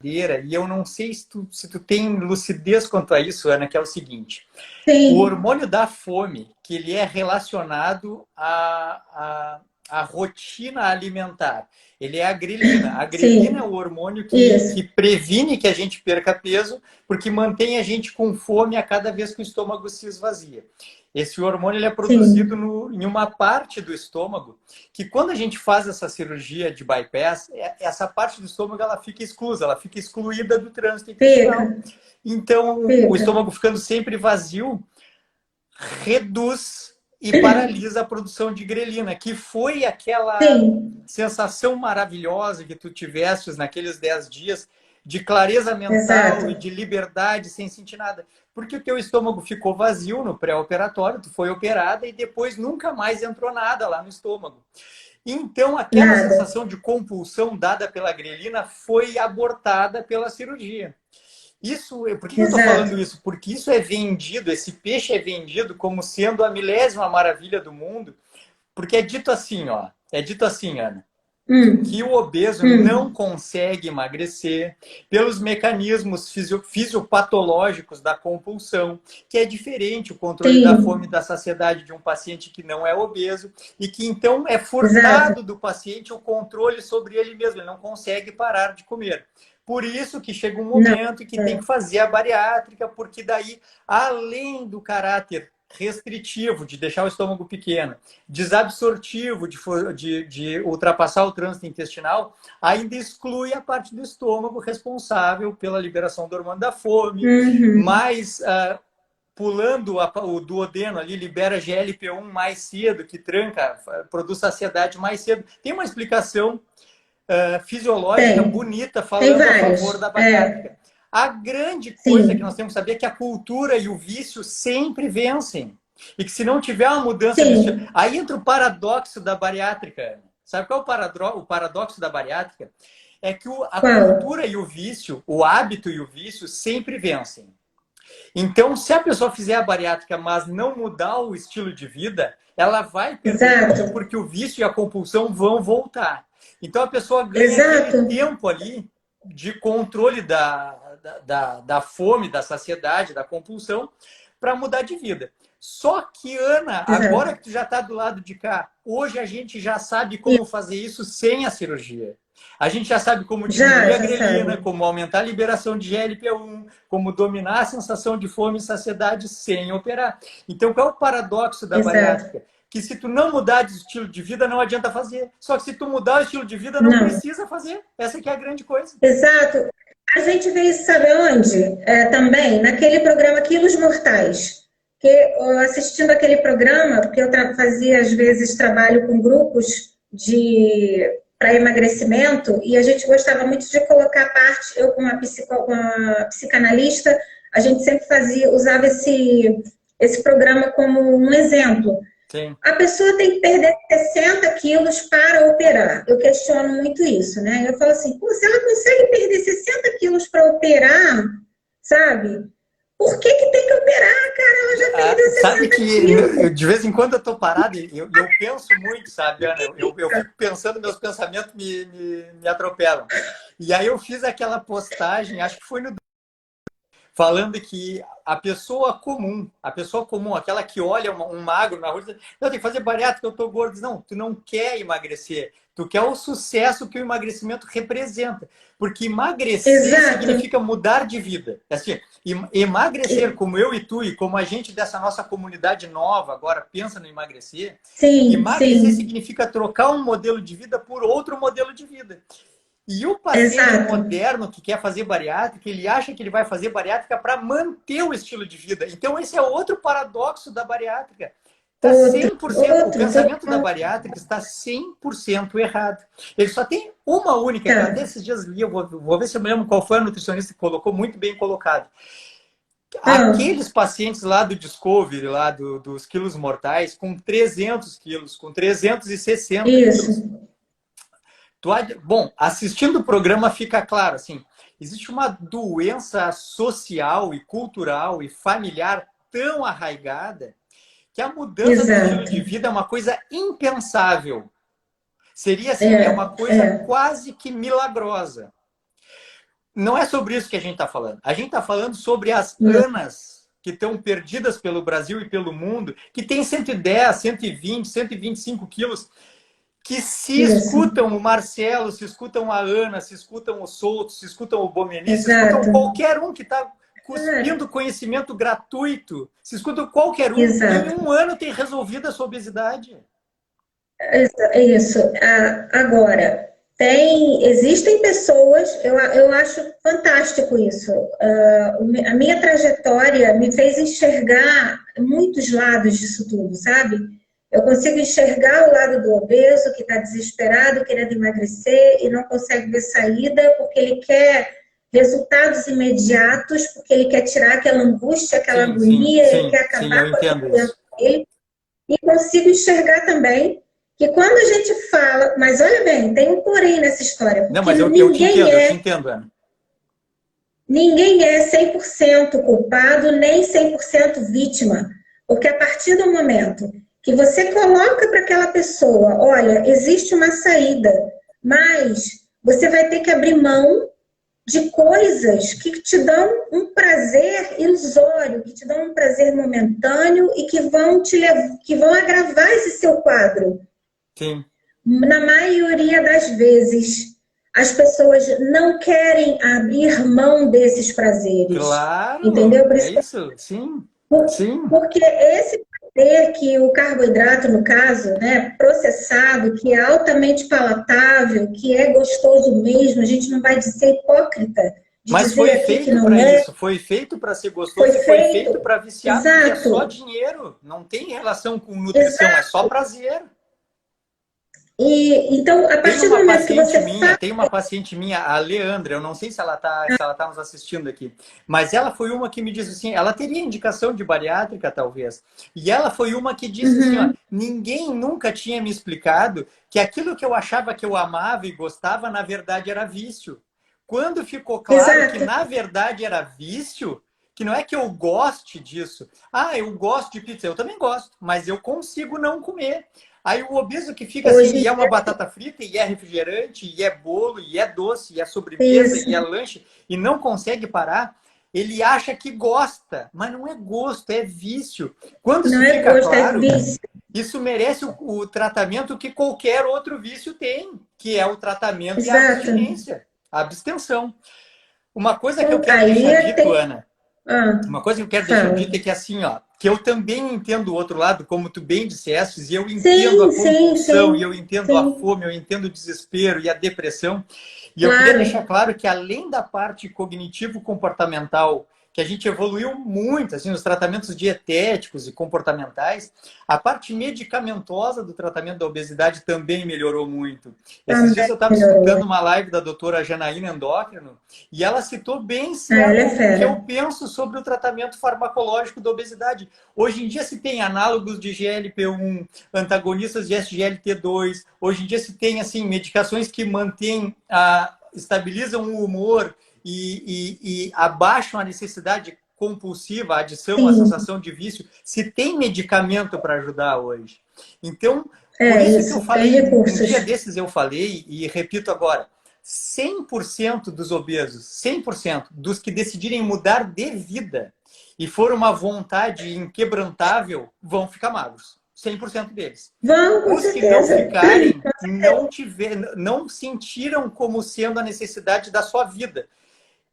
verdadeira, e eu não sei se tu tem lucidez quanto a isso, Ana, que é o seguinte. O hormônio da fome, que ele é relacionado à rotina alimentar. Ele é a grelina. A grelina é o hormônio que previne que a gente perca peso, porque mantém a gente com fome a cada vez que o estômago se esvazia. Esse hormônio ele é produzido em uma parte do estômago, que quando a gente faz essa cirurgia de bypass, essa parte do estômago ela fica exclusa, ela fica excluída do trânsito intestinal. Então, o estômago ficando sempre vazio, reduz e paralisa a produção de grelina, que foi aquela sensação maravilhosa que tu tiveste naqueles 10 dias de clareza mental e de liberdade sem sentir nada. Porque o teu estômago ficou vazio no pré-operatório, tu foi operada e depois nunca mais entrou nada lá no estômago. Então, aquela sensação de compulsão dada pela grelina foi abortada pela cirurgia. Por que eu estou falando isso? Porque isso é vendido, esse peixe é vendido como sendo a milésima maravilha do mundo, porque é dito assim, ó, Ana, que o obeso não consegue emagrecer pelos mecanismos fisiopatológicos da compulsão, que é diferente o controle da fome e da saciedade de um paciente que não é obeso, e que então é furtado do paciente o controle sobre ele mesmo, ele não consegue parar de comer. Por isso que chega um momento que tem que fazer a bariátrica, porque daí, além do caráter restritivo de deixar o estômago pequeno, desabsortivo de ultrapassar o trânsito intestinal, ainda exclui a parte do estômago responsável pela liberação do hormônio da fome, mas pulando o duodeno ali, libera GLP-1 mais cedo, que tranca, produz saciedade mais cedo. Tem uma explicação fisiológica bonita falando a favor da bariátrica. A grande coisa que nós temos que saber é que a cultura e o vício sempre vencem. E que se não tiver uma mudança de estilo... Aí entra o paradoxo da bariátrica. Sabe qual é o paradoxo da bariátrica? É que a cultura e o vício, o hábito e o vício sempre vencem. Então, se a pessoa fizer a bariátrica, mas não mudar o estilo de vida, ela vai perder peso porque o vício e a compulsão vão voltar. Então, a pessoa ganha aquele tempo ali de controle da fome, da saciedade, da compulsão, para mudar de vida. Só que, Ana, agora que tu já está do lado de cá, hoje a gente já sabe como fazer isso sem a cirurgia. A gente já sabe como diminuir a grelina, como aumentar a liberação de GLP-1, como dominar a sensação de fome e saciedade sem operar. Então, qual é o paradoxo da bariátrica? Que se tu não mudar de estilo de vida, não adianta fazer. Só que se tu mudar o estilo de vida, não precisa fazer. Essa que é a grande coisa. A gente vê isso, sabe onde? Também, naquele programa Quilos Mortais. que assistindo aquele programa, porque eu fazia às vezes trabalho com grupos de para emagrecimento e a gente gostava muito de colocar parte, eu com uma psicanalista, a gente sempre usava esse programa como um exemplo. Sim. A pessoa tem que perder 60 quilos para operar. Eu questiono muito isso, né? Eu falo assim, pô, se ela consegue perder 60 quilos para operar, sabe? Por que que tem que operar, cara? Ela já perdeu Sabe 60 que quilos. de vez em quando eu tô parado e eu penso muito, sabe, Ana? Eu fico pensando, meus pensamentos me atropelam. E aí eu fiz aquela postagem, acho que foi no falando que a pessoa comum, aquela que olha um magro na rua, diz, não, tem que fazer bariátrica, eu tô gordo. Não, tu não quer emagrecer. Tu quer o sucesso que o emagrecimento representa. Porque emagrecer Exato. significa mudar de vida. Assim, emagrecer, como eu e tu, e como a gente dessa nossa comunidade nova agora pensa no emagrecer, Sim, emagrecer sim. significa trocar um modelo de vida por outro modelo de vida. E o paciente Exato. moderno que quer fazer bariátrica, ele acha que ele vai fazer bariátrica para manter o estilo de vida. Então, esse é outro paradoxo da bariátrica. Está Outro, 100%, o pensamento da total. bariátrica está 100% errado. Ele só tem uma única, Tá. até esses dias li, eu vou ver se eu me lembro qual foi a nutricionista que colocou, muito bem colocado. Ah, Aqueles pacientes lá do Discovery, lá dos quilos mortais, com 300 quilos, com 360 quilos, isso. bom, assistindo o programa fica claro, assim, existe uma doença social e cultural e familiar tão arraigada que a mudança do estilo Exato. de vida é uma coisa impensável. Seria assim, é uma É, coisa é. quase que milagrosa. Não é sobre isso que a gente está falando. A gente está falando sobre as Não. Anas que estão perdidas pelo Brasil e pelo mundo, que tem 110, 120, 125 quilos, que se Isso. escutam o Marcelo, se escutam a Ana, se escutam o Souto, se escutam o Bomeni, se escutam Exato. qualquer um que está Cara, cuspindo conhecimento gratuito, se escutam qualquer um, em exato. um ano tem resolvido a sua obesidade. É isso. Agora, existem pessoas, eu acho fantástico isso. A minha trajetória me fez enxergar muitos lados disso tudo, sabe? Eu consigo enxergar o lado do obeso que está desesperado, querendo emagrecer e não consegue ver saída porque ele quer resultados imediatos, porque ele quer tirar aquela angústia, aquela Sim, sim, agonia, ele sim, quer sim, acabar eu com aquele entendo dentro isso. dele. E consigo enxergar também que quando a gente fala, mas olha bem, tem um porém nessa história, Não, porque mas eu te entendo, Ana. ninguém é 100% culpado, nem 100% vítima. Porque a partir do momento que você coloca para aquela pessoa, olha, existe uma saída, mas você vai ter que abrir mão de coisas que te dão um prazer ilusório, que te dão um prazer momentâneo e que que vão agravar esse seu quadro. Sim, Na maioria das vezes, as pessoas não querem abrir mão desses prazeres, claro, entendeu? Por é isso, isso, sim, sim. porque esse prazer que o carboidrato, no caso, né, processado, que é altamente palatável, que é gostoso mesmo, a gente não vai ser hipócrita de Mas dizer foi aqui que feito não para é, isso, foi feito para ser foi gostoso e foi feito feito. para viciar, porque é só Exato, dinheiro, não tem relação com nutrição, é exato. só prazer. E então, a partir do momento que você faz, Tem uma paciente minha, a Leandra, eu não sei se ela tá nos assistindo aqui, mas ela foi uma que me disse assim, ela teria indicação de bariátrica talvez. E ela foi uma que disse assim, ó, uhum, ninguém nunca tinha me explicado que aquilo que eu achava que eu amava e gostava, na verdade era vício. Quando ficou claro que exato, na verdade era vício, que não é que eu goste disso. Ah, eu gosto de pizza, eu também gosto, mas eu consigo não comer. Aí o obeso que fica assim, hoje e é uma batata frita, e é refrigerante, e é bolo, e é doce, e é sobremesa, isso, e é lanche, e não consegue parar, ele acha que gosta, mas não é gosto, é vício. Quando não isso é fica gosto, é claro, vício, isso merece o tratamento que qualquer outro vício tem, que é o tratamento e a exato. abstinência, a abstenção. Uma coisa que eu Então, quero deixar aí dito, tem, Ana, ah, uma coisa que eu quero deixar fala. dito é que assim, ó, que eu também entendo o outro lado, como tu bem disseste, e eu entendo a Sim, sim, compulsão, e eu sim, entendo a sim, fome, eu entendo o desespero e a depressão. E eu queria deixar claro, claro que além da parte cognitivo-comportamental que a gente evoluiu muito, assim, nos tratamentos dietéticos e comportamentais, a parte medicamentosa do tratamento da obesidade também melhorou muito. Esses dias Também eu estava escutando melhorou. uma live da doutora Janaína Endócrino e ela citou bem Ela certo é o que eu fera. penso sobre o tratamento farmacológico da obesidade. Hoje em dia se tem análogos de GLP-1, antagonistas de SGLT2. Hoje em dia se tem assim medicações que mantêm, estabilizam o humor e abaixam a necessidade compulsiva, a adição, a Sim, sensação de vício. Se tem medicamento para ajudar hoje. Então, por é isso que eu isso. Tem falei, um dia recursos. desses eu falei e repito agora, 100% dos obesos, 100% dos que decidirem mudar de vida e for uma vontade inquebrantável, vão ficar magros. 100% deles. Vão, com Os que não certeza. ficarem, não sentiram como sendo a necessidade da sua vida.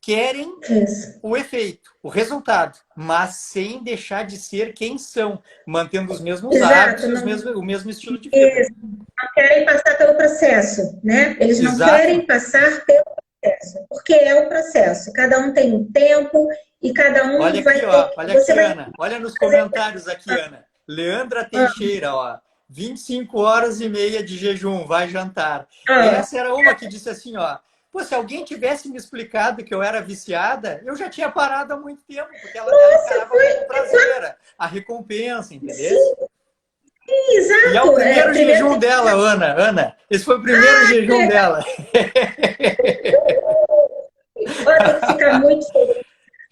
Querem Isso. o efeito, o resultado, mas sem deixar de ser quem são, mantendo os mesmos hábitos Exato. e Não, o mesmo estilo de vida. isso. Não querem passar pelo processo, né? Eles não Exato. querem passar pelo processo, porque é um processo. Cada um tem um tempo e cada Olha um aqui, vai ter ó. que. Olha Você aqui, vai Ana. Olha nos fazer. comentários aqui, Ana. Leandra Ah, Teixeira, ó. 25 horas e meia de jejum, vai jantar. ah, Essa era uma que disse assim, ó. Pô, se alguém tivesse me explicado que eu era viciada, eu já tinha parado há muito tempo, porque ela nossa, encarava como foi. prazer, a recompensa, entendeu? Sim, E é o exato. É, primeiro primeiro jejum tem que. dela, Ana. Ana, esse foi o primeiro Que jejum legal. dela. Olha, tem que ficar muito feliz.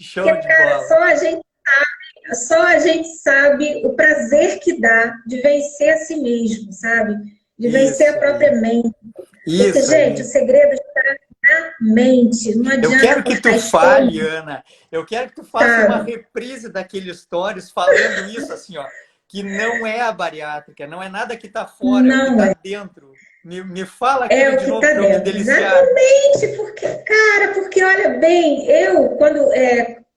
Show Porque, de cara, bola. só a gente sabe o prazer que dá de vencer a si mesmo, sabe? De vencer a Isso própria aí. mente. Porque, Isso gente, o aí. segredo está na mente. Não Eu adianta quero que cortar tu fale, estômago, Ana. Eu quero que tu faça uma sabe? reprise daqueles stories falando isso, assim, ó. Que não é a bariátrica, não é nada que está fora, é o que Não está é. dentro. Me fala É aquilo o de que novo está para eu me dentro. deliciar. Exatamente, porque, cara, porque olha bem,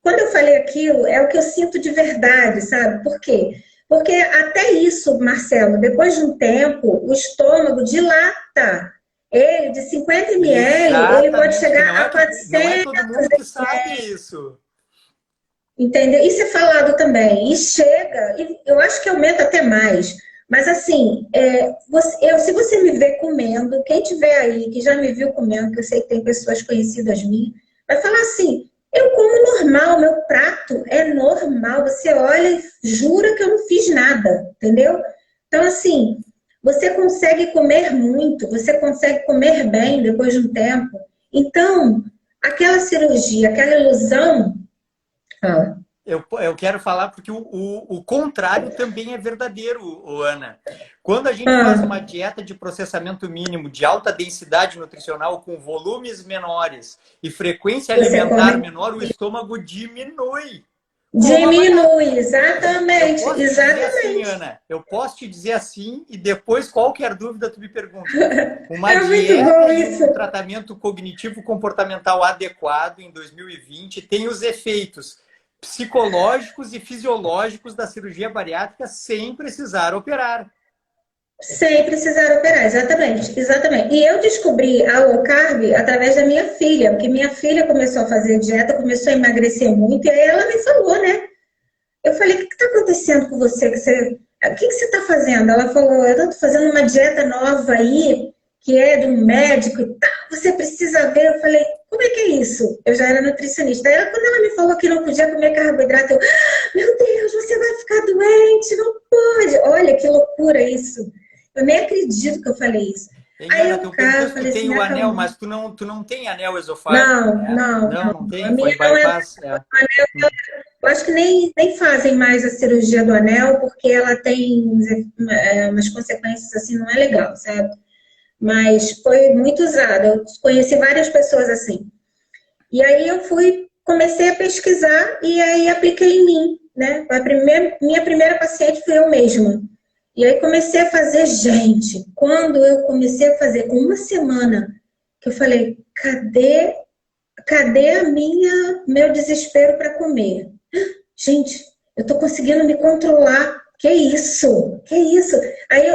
quando eu falei aquilo, é o que eu sinto de verdade, sabe? Por quê? Porque até isso, Marcelo, depois de um tempo, o estômago dilata. Ele, de 50 ml, ele pode Exatamente, chegar a que não é 400, todo mundo que sabe isso. entendeu? Isso é falado também. E chega, e eu acho que aumenta até mais. Mas assim, se você me vê comendo, quem tiver aí, que já me viu comendo, que eu sei que tem pessoas conhecidas minhas, vai falar assim, eu como normal, meu prato é normal. Você olha e jura que eu não fiz nada, entendeu? Então, assim, você consegue comer muito, você consegue comer bem depois de um tempo. Então, aquela cirurgia, aquela ilusão. Ah, Eu quero falar porque o contrário também é verdadeiro, Ana. Quando a gente faz ah, uma dieta de processamento mínimo de alta densidade nutricional com volumes menores e frequência você alimentar come. menor, o estômago diminui. Como a Diminui, bariátrica. Eu exatamente, posso te dizer assim, exatamente. Ana, eu posso te dizer assim e depois qualquer dúvida tu me pergunta. Uma É muito dieta bom e isso. um tratamento cognitivo comportamental adequado em 2020 tem os efeitos psicológicos e fisiológicos da cirurgia bariátrica sem precisar operar. Sem precisar operar, exatamente, exatamente. E eu descobri a low carb através da minha filha, porque minha filha começou a fazer dieta, começou a emagrecer muito, e aí ela me falou, né? Eu falei, o que está acontecendo com você? O que você está fazendo? Ela falou, eu estou fazendo uma dieta nova aí, que é de um médico e tal, você precisa ver. Eu falei, como é que é isso? Eu já era nutricionista. Aí, quando ela me falou que não podia comer carboidrato, eu, meu Deus, você vai ficar doente, não pode. Olha que loucura isso. Eu nem acredito que eu falei isso. Hein, Aí Ana, eu, tu perguntou cara, se tu falei tem assim, o anel, acalma. mas tu não tem anel esofágico, Não, né? não, Não, não. não A tem, minha foi não é. bypass. É. Eu acho que nem fazem mais a cirurgia do anel, porque ela tem umas consequências assim, não é legal, sabe? Mas foi muito usada. Eu conheci várias pessoas assim. E aí eu comecei a pesquisar e aí apliquei em mim, né? Minha primeira paciente fui eu mesma. E aí comecei a fazer, gente, quando eu comecei a fazer, com uma semana, que eu falei, cadê meu desespero para comer? Gente, eu tô conseguindo me controlar. Que isso? Que isso?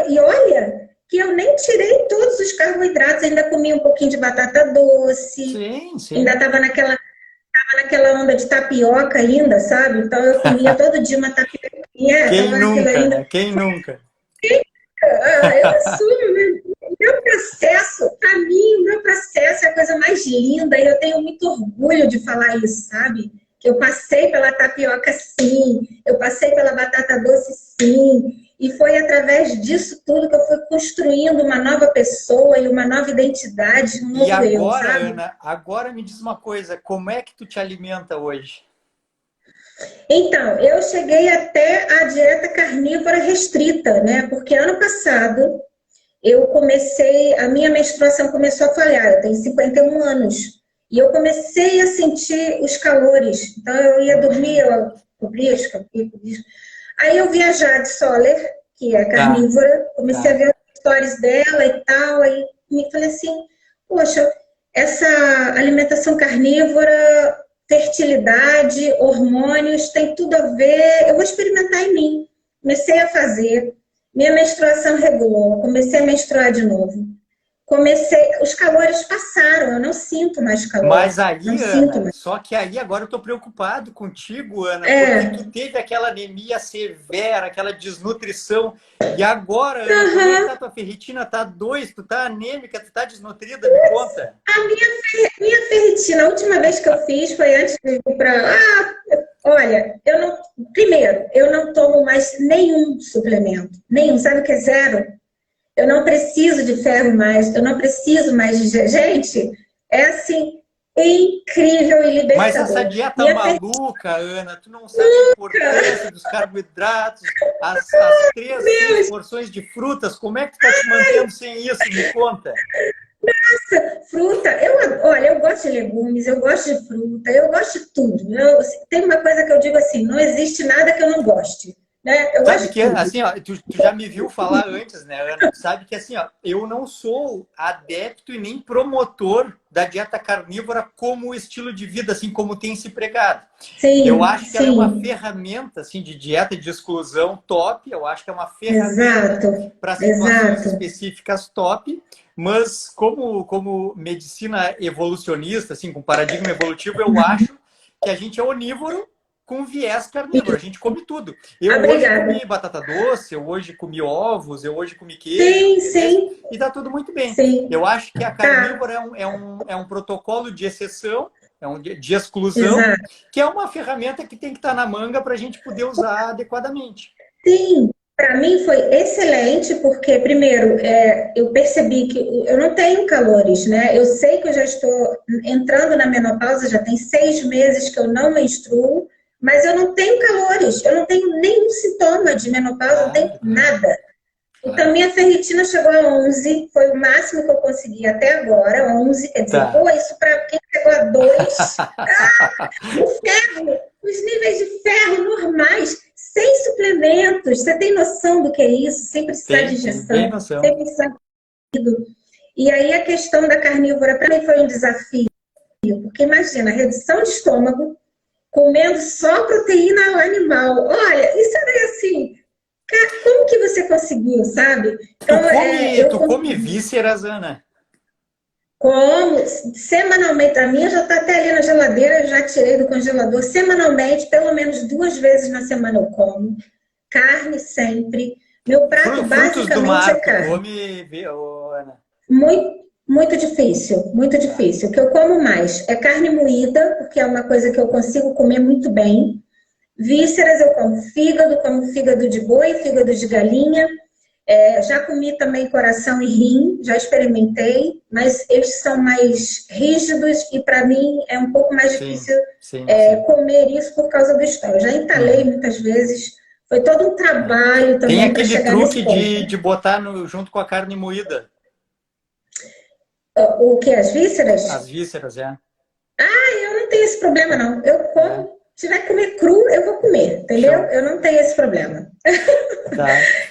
E olha que eu nem tirei todos os carboidratos, ainda comi um pouquinho de batata doce, Sim, ainda sim. estava naquela onda de tapioca ainda, sabe? Então eu comia todo dia uma tapioquinha, Quem tava naquilo nunca, ainda. né? Quem nunca? Eu assumo, né? Meu processo, para mim, o meu processo é a coisa mais linda e eu tenho muito orgulho de falar isso, sabe? Que eu passei pela tapioca, sim, eu passei pela batata doce, sim, e foi através disso tudo que eu fui construindo uma nova pessoa e uma nova identidade, um E novo eu, agora, sabe? Ana, agora me diz uma coisa, como é que tu te alimenta hoje? Então, eu cheguei até a dieta carnívora restrita, né? Porque ano passado eu comecei, a minha menstruação começou a falhar, eu tenho 51 anos, e eu comecei a sentir os calores. Então eu ia dormir, eu cobria, aí eu vi a Jade Soller, que é Tá, carnívora, comecei a tá. ver as stories dela e tal, aí me falei assim, poxa, essa alimentação carnívora, fertilidade, hormônios, tem tudo a ver, eu vou experimentar em mim. Comecei a fazer, minha menstruação regulou, comecei a menstruar de novo. Comecei, os calores passaram, eu não sinto mais calor, Mas não aí, sinto Ana, mais. só que aí agora eu tô preocupado contigo, Ana, porque tu É, teve aquela anemia severa, aquela desnutrição. E agora, Ana, como é que uhum. tá tua ferritina? Tá 2, tu tá anêmica, tu tá desnutrida? Me conta. A minha ferritina, a última vez que eu fiz foi antes de ir para. Olha, eu não. Primeiro, eu não tomo mais nenhum suplemento. Nenhum. Sabe o que é zero? Eu não preciso de ferro mais. Eu não preciso mais de. Gente, é assim, incrível e Mas essa libertador. dieta Minha maluca, Ana, tu não sabe a importância dos carboidratos, as três, seis ferida, porções de frutas, como é que tu tá te mantendo sem isso? Me conta. fruta, olha, eu gosto de legumes, eu gosto de fruta, eu gosto de tudo. Tem uma coisa que eu digo assim, não existe nada que eu não goste, né? Eu Sabe gosto de que, tudo. assim, ó, tu já me viu falar antes, né, Ana? Tu sabe que, assim, ó, eu não sou adepto e nem promotor da dieta carnívora como estilo de vida, assim, como tem se pregado. Eu Sim, acho que ela é uma sim, ferramenta, assim, de dieta de exclusão top. Eu acho que é uma ferramenta exato, para situações exato. específicas top. Mas como medicina evolucionista, assim, com paradigma evolutivo, eu acho que a gente é onívoro com viés carnívoro. A gente come tudo. Eu hoje Obrigada. comi batata doce, eu hoje comi ovos, eu hoje comi queijo, Sim, entendeu? sim, E tá tudo muito bem. Eu sim. acho que a Tá, carnívora é um protocolo de exceção, é um de exclusão, exato. que é uma ferramenta que tem que estar na manga para a gente poder usar adequadamente. Sim, para mim foi excelente, porque, primeiro, eu percebi que eu não tenho calores, né? Eu sei que eu já estou entrando na menopausa, já tem 6 meses que eu não menstruo, mas eu não tenho calores, eu não tenho nenhum sintoma de menopausa, não tenho Claro, claro, nada. Então, claro. minha ferritina chegou a 11, foi o máximo que eu consegui até agora, 11, quer dizer, Tá. pô, isso para quem chegou a 2, o ferro, os níveis de ferro normais, sem suplementos. Você tem noção do que é isso? Sem precisar de Tenho bem injeção, noção. sem precisar. E aí a questão da carnívora para mim foi um desafio, porque imagina, redução de estômago, comendo só proteína animal. Olha, isso é assim, cara, como que você conseguiu, sabe? Tu Então, come, eu tu come consegui. vísceras, Ana? Como semanalmente, a minha já está até ali na geladeira, eu já tirei do congelador. Semanalmente, pelo menos 2 vezes na semana eu como. Carne sempre. Meu prato Frutos do basicamente é mar, tu carne. come, Ana? Muito, muito difícil, muito Tá. difícil. O que eu como mais é carne moída, porque é uma coisa que eu consigo comer muito bem. Vísceras eu como fígado de boi, fígado de galinha. Já comi também coração e rim, já experimentei, mas eles são mais rígidos e para mim é um pouco mais Sim, difícil sim, sim. comer isso por causa do estômago. Já entalei Uhum. muitas vezes, foi todo um É. trabalho Tem também para aquele chegar nesse truque ponto. de botar junto com a carne moída, O que? As vísceras? as vísceras, é. Eu não tenho esse problema, não. Eu É, como, se tiver que comer cru, eu vou comer, entendeu? show. Eu não tenho esse problema. Tá.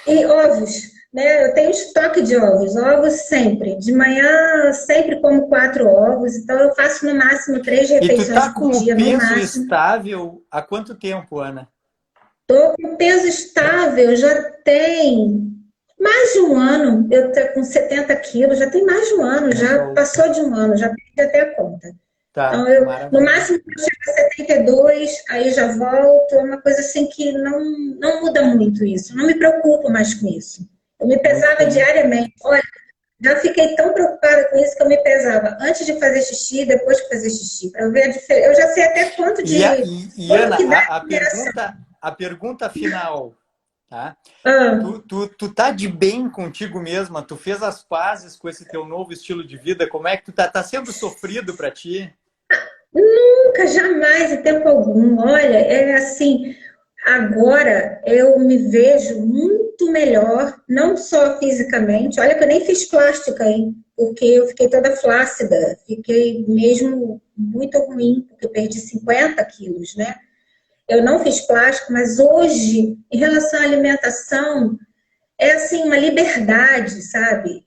E ovos, né? Eu tenho estoque de ovos, ovos sempre. De manhã sempre como 4 ovos, então eu faço no máximo três E tu refeições tá por com o dia, no peso máximo. estável há quanto tempo, Ana? Tô com peso estável, já tem mais de um ano. Eu tô com 70 quilos, já tem mais de um ano, já Show. passou de um ano, já perdi até a conta. Tá, Então, no maravilha. máximo, eu chego a 72, aí já volto. É uma coisa assim que não muda muito isso. Eu não me preocupo mais com isso. Eu me Muito pesava bem. diariamente. Olha, já fiquei tão preocupada com isso que eu me pesava antes de fazer xixi, depois de fazer xixi, para ver a diferença. Eu já sei até quanto Ana, que dá a a reação. pergunta final, tá? Ah, Tu tá de bem contigo mesma? Tu fez as pazes com esse teu novo estilo de vida? Como é que tu tá? Tá sendo sofrido para ti? nunca, jamais, em tempo algum. Olha, é assim, agora eu me vejo muito melhor, não só fisicamente. Olha que eu nem fiz plástica, hein? Porque eu fiquei toda flácida, fiquei mesmo muito ruim, porque eu perdi 50 quilos, né? Eu não fiz plástico, mas hoje, em relação à alimentação, é assim, uma liberdade, sabe?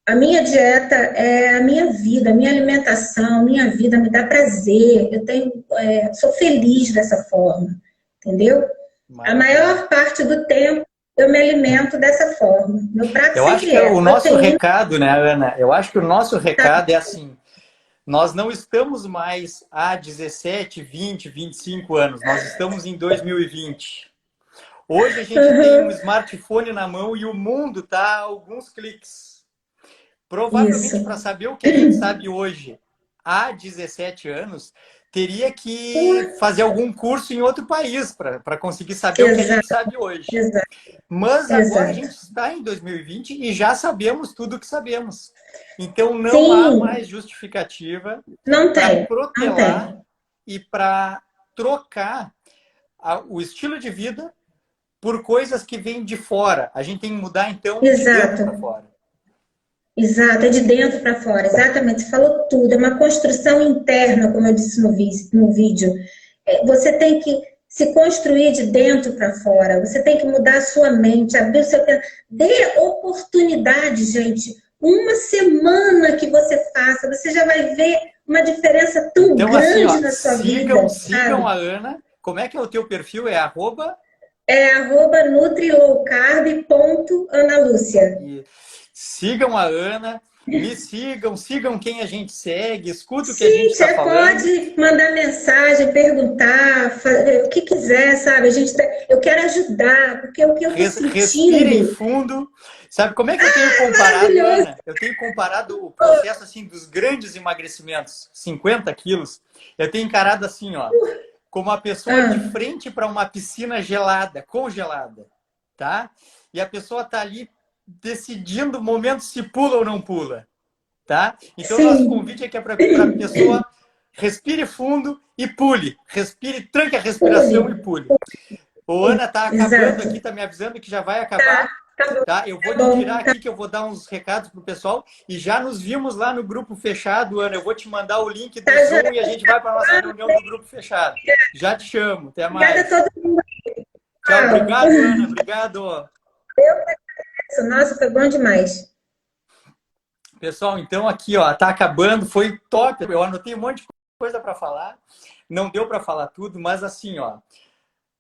A minha dieta é a minha vida, a minha alimentação, a minha vida me dá prazer. Eu sou feliz dessa forma, entendeu? A Maravilha. maior parte do tempo eu me alimento dessa forma. Meu prato Eu acho sempre que o é nosso proteína. recado, né, Ana? Eu acho que o nosso recado é assim: nós não estamos mais há 17, 20, 25 anos, nós estamos em 2020. Hoje a gente tem um Uhum, smartphone na mão e o mundo está a alguns cliques. isso. Provavelmente, para saber o que a gente sabe hoje, há 17 anos, teria que fazer algum curso em outro país para conseguir saber o que a gente Exato, sabe hoje. exato, Mas agora a exato. gente está em 2020 e já sabemos tudo o que sabemos. Então não há Sim, mais justificativa não para tem, não protelar tem. e para trocar o estilo de vida por coisas que vêm de fora. A gente tem que mudar, então, de dentro para Exato. fora. Exato, é de dentro para fora, exatamente, você falou tudo, é uma construção interna, como eu disse no vídeo. Você tem que se construir de dentro para fora, você tem que mudar a sua mente, abrir o seu tempo. Dê oportunidade, gente. Uma semana que você faça, você já vai ver uma diferença tão Então, assim, grande ó, na sua vida, sigam sabe? a Ana. Como é que é o teu perfil? É arroba É @nutrilowcarb.analúcia. e sigam a Ana, me sigam, sigam quem a gente segue, escuta o que a gente Sim, está você falando. pode mandar mensagem, perguntar, o que quiser, sabe? Eu quero ajudar, porque o que eu estou Respirem sentindo, fundo. Sabe como é que eu tenho comparado, maravilhoso. Ana? Eu tenho comparado o processo assim dos grandes emagrecimentos, 50 quilos. Eu tenho encarado assim, ó, como a pessoa de Ah, frente para uma piscina gelada, congelada, tá? E a pessoa tá ali decidindo o momento se pula ou não pula, tá? Então, nosso sim, convite é que é para a pessoa respire fundo e pule. Respire, tranque a pule. respiração e pule. Ô, Ana, tá acabando Exato. aqui, tá me avisando que já vai Tá, acabar, tá bom, tá? Eu vou tá desvirar bom. Tá. aqui que eu vou dar uns recados pro pessoal e já nos vimos lá no grupo fechado, Ana. Eu vou te mandar o link do Tá, já. Zoom e a gente vai para nossa reunião do grupo fechado. Já te chamo, até Obrigada a mais. todo mundo. Tchau, obrigado, Ana, obrigado. Nossa, foi bom demais. Pessoal, então aqui, ó, tá acabando, foi top. Eu anotei um monte de coisa para falar. Não deu para falar tudo, mas assim, ó,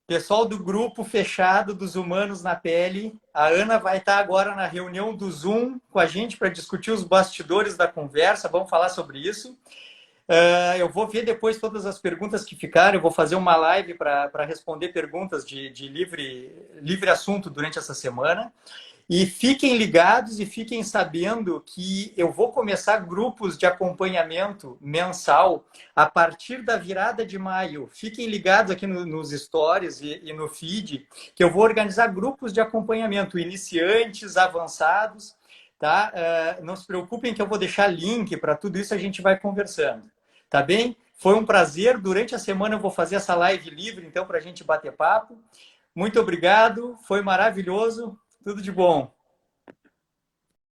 pessoal do grupo fechado dos Humanos na Pele, a Ana vai estar agora na reunião do Zoom com a gente para discutir os bastidores da conversa. Vamos falar sobre isso. Eu vou ver depois todas as perguntas que ficaram. Eu vou fazer uma live para responder perguntas de livre assunto durante essa semana. E fiquem ligados e fiquem sabendo que eu vou começar grupos de acompanhamento mensal a partir da virada de maio. Fiquem ligados aqui nos stories e no feed, que eu vou organizar grupos de acompanhamento, iniciantes, avançados, tá? Não se preocupem que eu vou deixar link para tudo isso, a gente vai conversando, tá bem? Foi um prazer. Durante a semana eu vou fazer essa live livre, então, para a gente bater papo. Muito obrigado, foi maravilhoso. Tudo de bom.